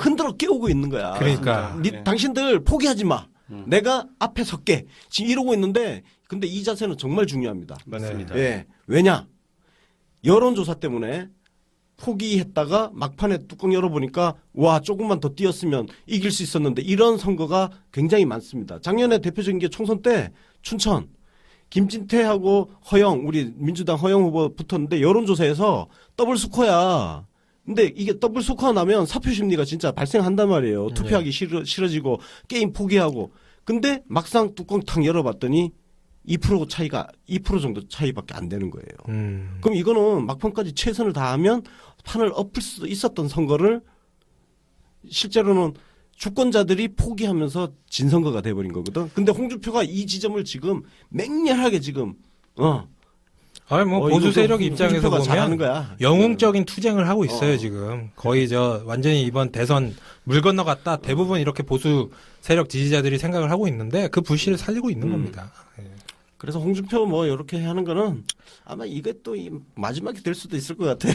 흔들어 깨우고 있는 거야. 그러니까. 당신들 포기하지 마. 내가 앞에 섰게. 지금 이러고 있는데, 근데 이 자세는 정말 중요합니다. 맞습니다. 예. 왜냐? 여론조사 때문에 포기했다가 막판에 뚜껑 열어보니까, 와, 조금만 더 뛰었으면 이길 수 있었는데, 이런 선거가 굉장히 많습니다. 작년에 대표적인 게 총선 때, 춘천. 김진태하고 허영, 우리 민주당 허영 후보 붙었는데, 여론조사에서 더블 스코어야. 근데 이게 더블 스코어 나면 사표 심리가 진짜 발생한단 말이에요. 투표하기 싫어지고 게임 포기하고. 근데 막상 뚜껑 탕 열어봤더니 2% 정도 차이밖에 안 되는 거예요. 그럼 이거는 막판까지 최선을 다하면 판을 엎을 수도 있었던 선거를 실제로는 주권자들이 포기하면서 진 선거가 돼버린 거거든. 근데 홍준표가 이 지점을 지금 맹렬하게 지금 아니 뭐 보수 세력 입장에서 홍준표가 잘하는 보면 거야. 영웅적인 투쟁을 하고 있어요 지금. 거의 저 완전히 이번 대선 물 건너갔다. 대부분 이렇게 보수 세력 지지자들이 생각을 하고 있는데 그 불씨를 살리고 있는 겁니다. 예. 그래서 홍준표 뭐 이렇게 하는 거는 아마 이게 또 마지막이 될 수도 있을 것 같아.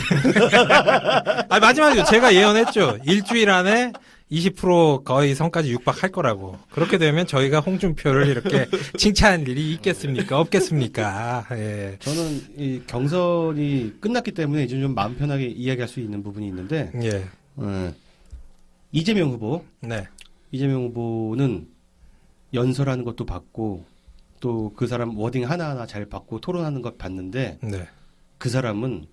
마지막에 제가 예언했죠. 일주일 안에 20% 거의 선까지 육박할 거라고. 그렇게 되면 저희가 홍준표를 이렇게 칭찬할 일이 있겠습니까? 없겠습니까? 예. 저는 이 경선이 끝났기 때문에 이제 좀 마음 편하게 이야기할 수 있는 부분이 있는데 예. 이재명 후보, 네. 이재명 후보는 연설하는 것도 봤고 또 그 사람 워딩 하나하나 잘 받고 토론하는 것 봤는데 네. 그 사람은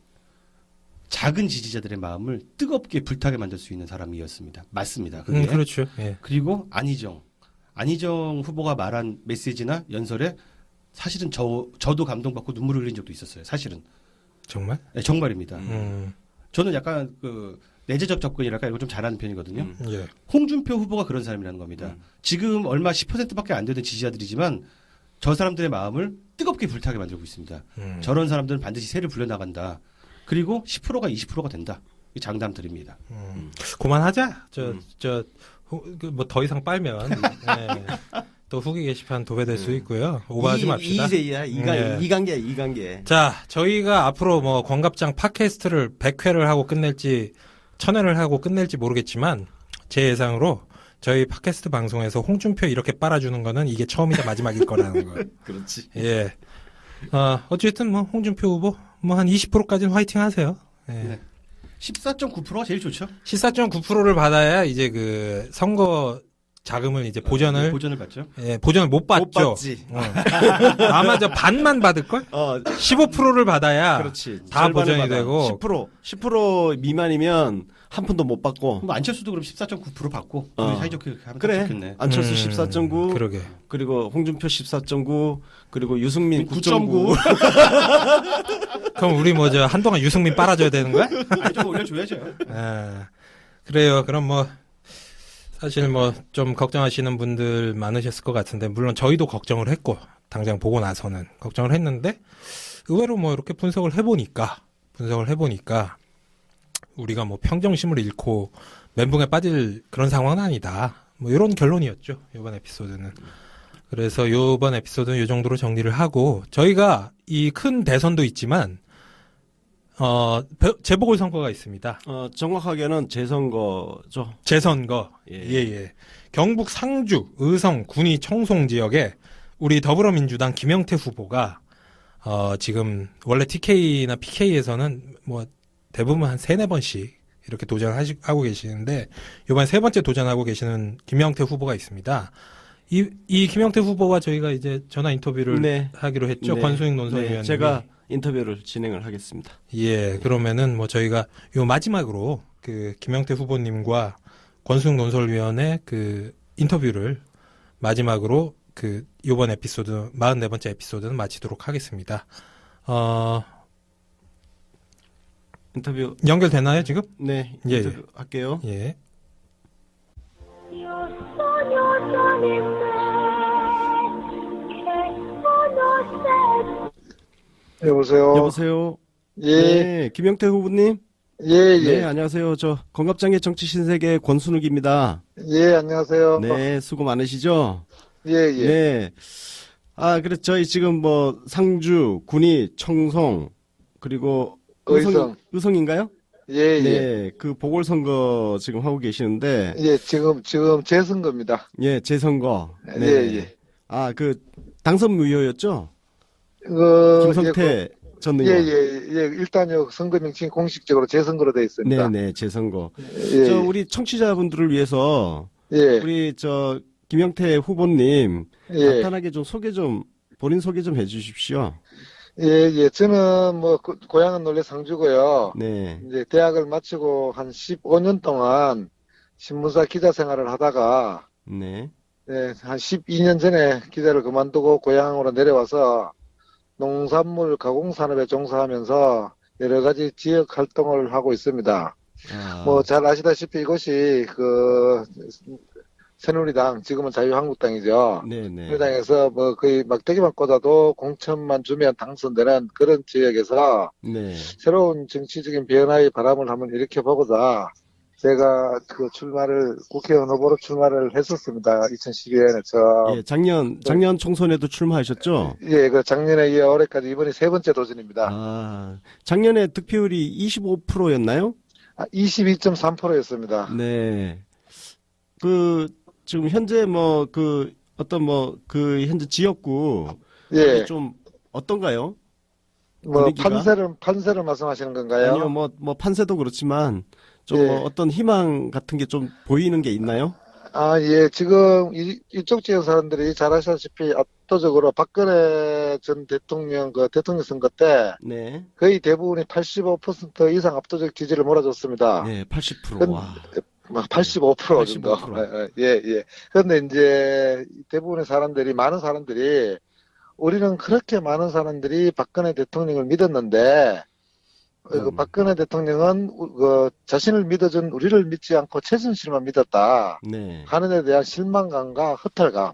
작은 지지자들의 마음을 뜨겁게 불타게 만들 수 있는 사람이었습니다. 맞습니다. 그게. 그렇죠. 예. 그리고 안희정 후보가 말한 메시지나 연설에 사실은 저도 감동받고 눈물을 흘린 적도 있었어요. 사실은. 정말? 네, 정말입니다. 저는 약간 그 내재적 접근이랄까 이거 좀 잘하는 편이거든요. 예. 홍준표 후보가 그런 사람이라는 겁니다. 지금 얼마 10%밖에 안 되는 지지자들이지만 저 사람들의 마음을 뜨겁게 불타게 만들고 있습니다. 저런 사람들은 반드시 새를 불려나간다. 그리고 10%가 20%가 된다. 이 장담 드립니다. 그만하자. 뭐 더 이상 빨면 예. 또 후기 게시판 도배될 수 있고요. 오버하지 맙시다. 2세야. 예. 2관계. 자, 저희가 앞으로 뭐 권갑장 팟캐스트를 100회를 하고 끝낼지 1000회를 하고 끝낼지 모르겠지만 제 예상으로 저희 팟캐스트 방송에서 홍준표 이렇게 빨아주는 거는 이게 처음이자 마지막일 거라는 거. 그렇지. 예. 어쨌든 뭐 홍준표 후보 뭐 한 20%까지는 화이팅 하세요. 예. 네. 14.9%가 제일 좋죠. 14.9%를 받아야 이제 그 선거 자금을 이제 보전을 받죠. 예, 보전을 못 받죠. 못 받지. 아마 저 반만 받을 걸? 15%를 받아야 그렇지. 다 보전이 되고 10% 미만이면 한 푼도 못 받고. 뭐 안철수도 그럼 14.9% 받고 우리 사이좋게 하면 그래. 좋겠네. 안철수 14.9. 그러게. 그리고 홍준표 14.9. 그리고 유승민 9.9. 그럼 우리 뭐 저 한동안 유승민 빨아줘야 되는 거야? 아니, 좀 올려줘야죠. 그래요. 그럼 뭐 사실 뭐 좀 걱정하시는 분들 많으셨을 것 같은데 물론 저희도 걱정을 했고 당장 보고 나서는 걱정을 했는데 의외로 뭐 이렇게 분석을 해보니까 우리가 뭐 평정심을 잃고 멘붕에 빠질 그런 상황은 아니다. 뭐 이런 결론이었죠. 이번 에피소드는. 그래서 이번 에피소드는 이 정도로 정리를 하고 저희가 이 큰 대선도 있지만 재보궐선거가 있습니다. 정확하게는 재선거죠. 재선거. 예. 예. 경북 상주, 의성, 군위, 청송 지역에 우리 더불어민주당 김영태 후보가 지금 원래 TK나 PK에서는 뭐 대부분 한 3-4번씩 이렇게 도전하고 계시는데 이번 3번째 도전하고 계시는 김영태 후보가 있습니다. 이 김영태 후보와 저희가 이제 전화 인터뷰를 네. 하기로 했죠. 네. 권수익 논설위원님. 네, 제가 인터뷰를 진행을 하겠습니다. 예, 그러면은 뭐 저희가 요 마지막으로 그 김영태 후보님과 권수익 논설위원의 그 인터뷰를 마지막으로 그 요번 에피소드 44번째 에피소드는 마치도록 하겠습니다. 인터뷰 연결되나요, 지금? 네, 예, 인터뷰 할게요. 예. 여보세요. 여보세요. 예, 네, 김영태 후보님. 예, 네, 예. 안녕하세요. 저 건갑장의 정치 신세계 권순욱입니다. 예, 안녕하세요. 네, 수고 많으시죠? 예, 예. 네. 그래 저희 지금 뭐 상주, 군위, 청송 그리고 의성인가요? 예, 예. 네, 그 보궐선거 지금 하고 계시는데, 예, 지금 재선거입니다. 예, 재선거. 네. 예, 예. 그 당선 무효였죠? 김성태 전 예, 의원. 예. 일단요, 선거 명칭이 공식적으로 재선거로 되어 있습니다. 네네, 재선거. 예, 저 우리 청취자분들을 위해서 예, 우리 저 김영태 후보님 예, 간단하게 좀 본인 소개 좀 해주십시오. 예, 예. 저는 뭐 고향은 원래 상주고요. 네, 이제 대학을 마치고 한 15년 동안 신문사 기자 생활을 하다가 네, 네, 한 12년 전에 기자를 그만두고 고향으로 내려와서 농산물 가공산업에 종사하면서 여러 가지 지역 활동을 하고 있습니다. 뭐 잘 아시다시피 이것이 새누리당, 지금은 자유한국당이죠. 네네, 새누리당에서 뭐 거의 막대기만 꽂아도 공천만 주면 당선되는 그런 지역에서 네. 새로운 정치적인 변화의 바람을 한번 일으켜보고자 제가 국회의원 후보로 출마를 했었습니다. 2012년에 예, 작년 총선에도 출마하셨죠? 예, 작년에 이어 올해까지 이번이 3번째 도전입니다. 작년에 득표율이 25%였나요? 22.3%였습니다. 네. 지금 현재 현재 지역구 예, 좀 어떤가요? 뭐 분위기가? 판세를 말씀하시는 건가요? 아니요, 뭐 판세도 그렇지만 좀 예. 뭐 어떤 희망 같은 게 좀 보이는 게 있나요? 예, 지금 이쪽 지역 사람들이 잘 아시다시피 압도적으로 박근혜 전 대통령 대통령 선거 때 네. 거의 대부분이 85% 이상 압도적 지지를 몰아줬습니다. 네, 80%. 근- 와. 막 85% 정도. 85%. 예. 그런데 이제 대부분의 많은 사람들이 우리는 그렇게 많은 사람들이 박근혜 대통령을 믿었는데 박근혜 대통령은 자신을 믿어준 우리를 믿지 않고 최순실만 믿었다 네. 하는 데 대한 실망감과 허탈감,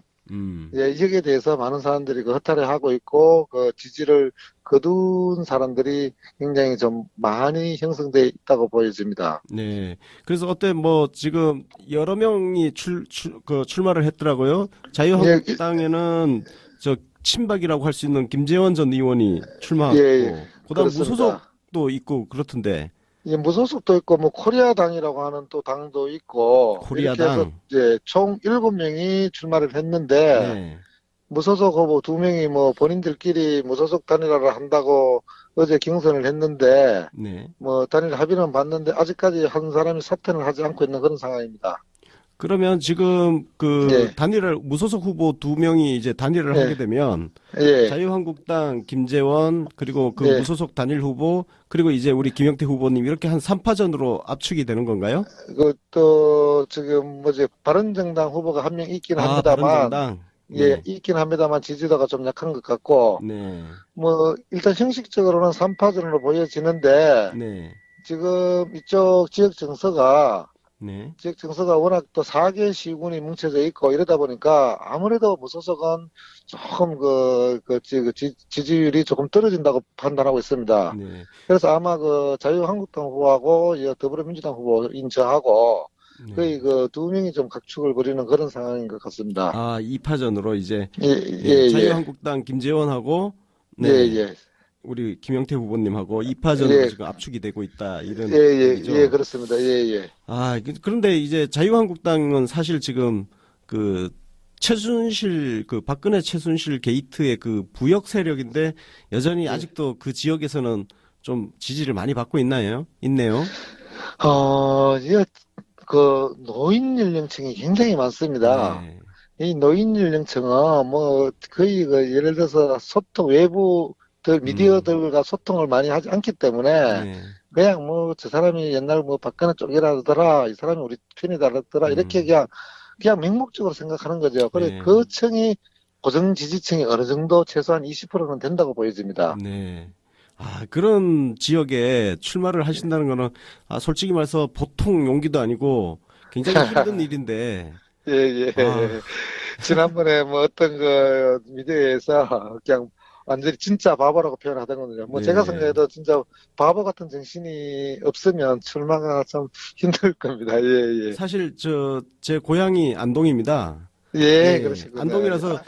예, 여기에 대해서 많은 사람들이 허탈해하고 있고 지지를 거둔 사람들이 굉장히 좀 많이 형성돼 있다고 보여집니다. 네. 그래서 지금 여러 명이 출마를 했더라고요. 자유한국당에는 친박이라고 할 수 있는 김재원 전 의원이 출마하고, 예, 그다음 그렇습니다. 무소속도 있고 그렇던데. 예, 무소속도 있고 코리아당이라고 하는 또 당도 있고 코리아당. 이렇게 해서 총 7명이 출마를 했는데 네. 무소속 후보 2명이 본인들끼리 무소속 단일화를 한다고 어제 경선을 했는데 네. 단일 합의는 봤는데 아직까지 한 사람이 사퇴를 하지 않고 있는 그런 상황입니다. 그러면 지금 예. 무소속 후보 2명이 이제 단일을 예. 하게 되면 예. 자유한국당 김재원 그리고 예. 무소속 단일 후보 그리고 이제 우리 김영태 후보님 이렇게 한 3파전으로 압축이 되는 건가요? 또 지금 바른정당 후보가 한 명 있긴 합니다만 바른정당. 예, 네. 있긴 합니다만 지지도가 좀 약한 것 같고 네. 일단 형식적으로는 3파전으로 보여지는데 네. 지금 이쪽 지역 정서가 네. 워낙 또 4개 시군이 뭉쳐져 있고 이러다 보니까 아무래도 무소속은 조금 지지율이 조금 떨어진다고 판단하고 있습니다. 네. 그래서 아마 자유한국당 후보하고 더불어민주당 후보인 저하고 네. 거의 2명이 좀 각축을 벌이는 그런 상황인 것 같습니다. 2파전으로 이제 예. 자유한국당 김재원하고 예. 우리 김영태 후보님하고 2파전으로 예. 지금 압축이 되고 있다 이런 예, 예, 얘기죠. 예, 그렇습니다. 예, 예. 그런데 이제 자유한국당은 사실 지금 그 최순실 그 박근혜 최순실 게이트의 그 부역 세력인데 여전히 예. 아직도 그 지역에서는 좀 지지를 많이 받고 있네요. 이제 그 노인 연령층이 굉장히 많습니다. 네. 이 노인 연령층은 뭐 거의 그 예를 들어서 외부들 미디어들과 소통을 많이 하지 않기 때문에 네. 그냥 뭐 저 사람이 옛날 뭐 박근혜 쪽이라더라, 이 사람이 우리 편이다더라 이렇게 그냥 맹목적으로 생각하는 거죠. 그래 네. 그 층이 고정 지지층이 어느 정도 최소한 20%는 된다고 보여집니다. 네. 그런 지역에 출마를 하신다는 거는 솔직히 말해서 보통 용기도 아니고 굉장히 힘든 일인데. 예, 예. 지난번에 뭐 어떤 그 미디어에서 그냥 완전히 진짜 바보라고 표현하더군요. 뭐 네. 제가 생각해도 진짜 바보 같은 정신이 없으면 출마가 좀 힘들 겁니다. 예, 예. 사실 제 고향이 안동입니다. 예, 그러시군요. 안동이라서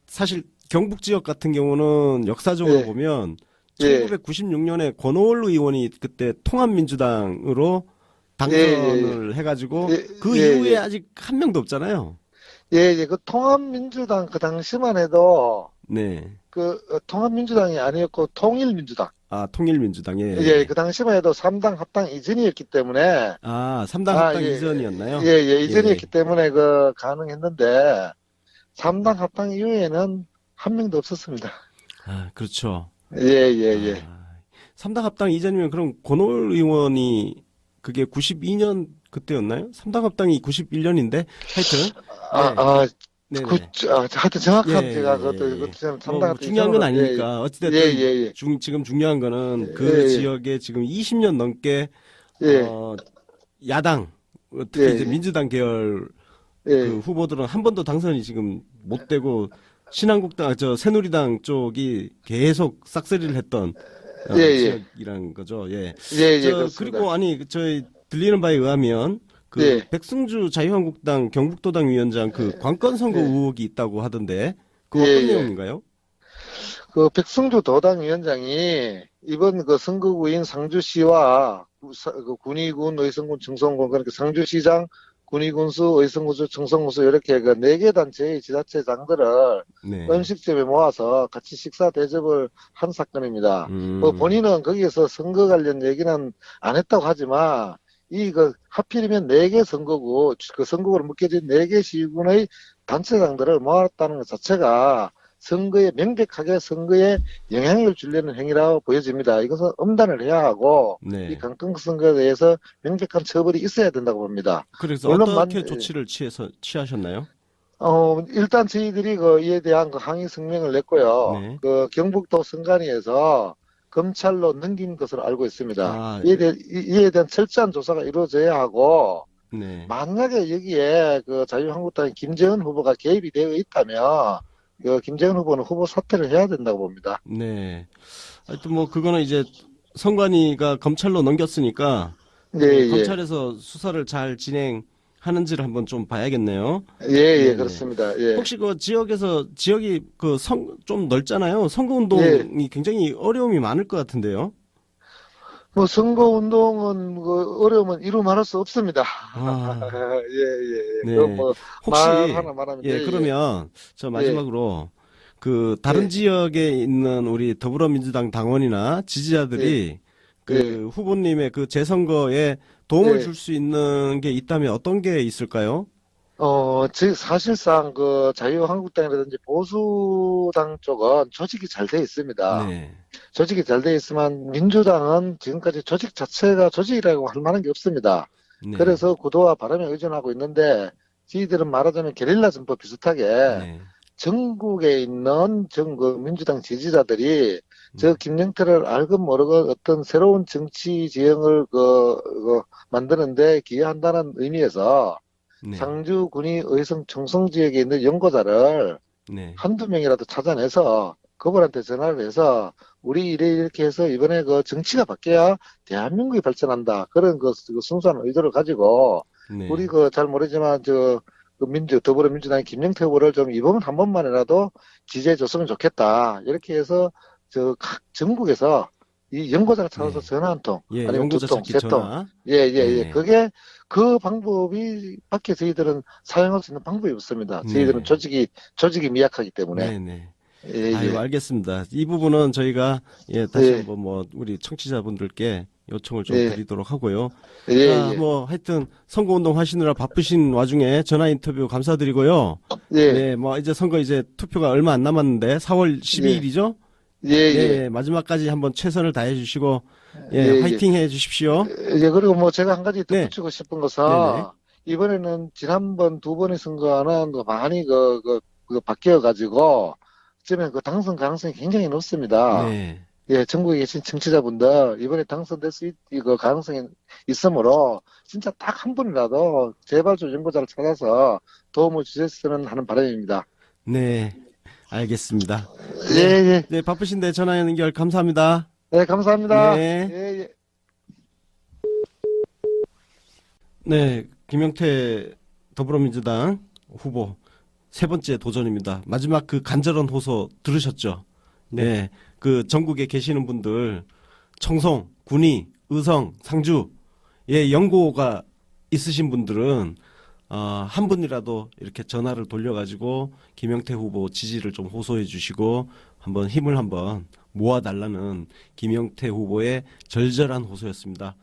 사실 경북 지역 같은 경우는 역사적으로 예. 보면 예. 1996년에 권오을 의원이 그때 통합민주당으로 당선을 해가지고 그 예, 이후에 예. 아직 한 명도 없잖아요. 예, 예. 그 통합민주당 그 당시만 해도 네. 통합민주당이 아니었고 통일민주당. 통일민주당에. 예, 그 당시만 해도 3당 합당 이전이었기 때문에 3당 합당 예. 이전이었나요? 예, 예, 이전이었기 때문에 가능했는데 3당 합당 이후에는 한 명도 없었습니다. 그렇죠. 예, 예, 예. 3당 합당 이전이면 그럼 권오을 의원이 그게 92년 그때였나요? 3당 합당이 91년인데 하여튼 하여튼 정확한 예, 제가 예, 그것도 예. 참 중요한 건 아니니까 어찌됐든 예, 예, 예. 지금 중요한 거는 그 예, 예. 지역에 지금 20년 넘게 예. 야당 특히 예, 이제 예. 민주당 계열 예. 그 후보들은 한 번도 당선이 지금 못 되고 신한국당 새누리당 쪽이 계속 싹쓸이를 했던 예, 예. 지역이란 거죠. 예. 예, 예, 그렇습니다. 그리고 저희 들리는 바에 의하면 예. 백승주 자유한국당 경북도당 위원장 관건 선거 예. 의혹이 있다고 하던데 그 예, 어떤 예. 내용인가요? 그 백승주 도당 위원장이 이번 그 선거구인 상주시와 그 군위군, 의성군, 청송군 그러니까 상주시장, 군위군수, 의성군수, 청송군수 이렇게 그 4개 단체의 지자체장들을 네. 음식점에 모아서 같이 식사 대접을 한 사건입니다. 뭐 본인은 거기에서 선거 관련 얘기는 안 했다고 하지만 하필이면 4개 선거구, 그 선거구로 묶여진 4개 시군의 단체장들을 모았다는 것 자체가 명백하게 선거에 영향을 주려는 행위라고 보여집니다. 이것은 엄단을 해야 하고, 네. 이 강경 선거에 대해서 명백한 처벌이 있어야 된다고 봅니다. 그래서 물론 어떻게 조치를 취하셨나요? 일단 저희들이 이에 대한 항의 성명을 냈고요. 네. 경북도 선관위에서 검찰로 넘긴 것으로 알고 있습니다. 예. 이에 대한 철저한 조사가 이루어져야 하고, 네. 만약에 여기에 자유한국당의 김재원 후보가 개입이 되어 있다면, 김재원 후보는 후보 사퇴를 해야 된다고 봅니다. 네. 하여튼 그거는 이제 선관위가 검찰로 넘겼으니까 예, 검찰에서 수사를 잘 진행하는지를 한번 좀 봐야겠네요. 예, 네. 그렇습니다. 예. 혹시 지역이 좀 넓잖아요. 선거운동이 굉장히 어려움이 많을 것 같은데요. 선거운동은 어려움은 이루 말할 수 없습니다. 예. 네. 혹시 말하면 그러면 저 마지막으로 다른 지역에 있는 우리 더불어민주당 당원이나 지지자들이 후보님의 재선거에 도움을 줄 수 있는 게 있다면 어떤 게 있을까요? 사실상 자유한국당이라든지 보수당 쪽은 조직이 잘 돼 있습니다. 네. 조직이 잘 돼 있지만 민주당은 지금까지 조직 자체가 조직이라고 할 만한 게 없습니다. 네. 그래서 구도와 바람에 의존하고 있는데 저희들은 말하자면 게릴라 전법 비슷하게 네. 전국에 있는 민주당 지지자들이 김영태를 알건 모르건 어떤 새로운 정치 지형을 만드는데 기여한다는 의미에서 네. 상주, 군위, 의성, 청송 지역에 있는 연구자를 한두 명이라도 찾아내서 그분한테 전화를 해서 우리 이렇게 해서 이번에 정치가 바뀌어야 대한민국이 발전한다. 그런 순수한 의도를 가지고 우리 잘 모르지만 더불어민주당의 김영태 후보를 좀 이번 한 번만이라도 지지해 줬으면 좋겠다. 이렇게 해서 각 전국에서 이 연고자를 찾아서 네. 전화 한 통, 예, 아니면 연고자 두 통, 찾기 세 통. 전화. 예. 네. 그게 그 방법이 밖에 저희들은 사용할 수 있는 방법이 없습니다. 저희들은 네. 조직이 미약하기 때문에. 네네. 예, 아이고, 예. 알겠습니다. 이 부분은 저희가, 예, 다시 예, 한번 뭐, 우리 청취자분들께 요청을 좀 예, 드리도록 하고요. 예, 자, 예. 뭐, 하여튼, 선거운동 하시느라 바쁘신 와중에 전화 인터뷰 감사드리고요. 예, 네, 뭐, 이제 선거 이제 투표가 얼마 안 남았는데, 4월 12일이죠? 예, 예. 네, 마지막까지 한번 최선을 다해 주시고, 예, 예, 예. 화이팅 해 주십시오. 예, 그리고 뭐 제가 한 가지 네. 덧붙이고 싶은 것은 네네. 이번에는 지난번 두 번의 선거와는 많이 바뀌어 가지고 어쩌면 그 당선 가능성이 굉장히 높습니다. 네. 예, 전국에 계신 청취자분들 이번에 당선될 수 그 가능성이 있으므로 진짜 딱 한 분이라도 제발 좀 연고자를 찾아서 도움을 주셨으면 하는 바람입니다. 네. 알겠습니다. 예, 예. 네, 바쁘신데 전화 연결 감사합니다. 네, 감사합니다. 네. 예, 예. 네, 김영태 더불어민주당 후보 세 번째 도전입니다. 마지막 그 간절한 호소 들으셨죠? 네, 그 전국에 계시는 분들 청송, 군위, 의성, 상주, 예, 연고가 있으신 분들은 한 분이라도 이렇게 전화를 돌려가지고 김영태 후보 지지를 좀 호소해 주시고 한번 힘을 한번 모아달라는 김영태 후보의 절절한 호소였습니다.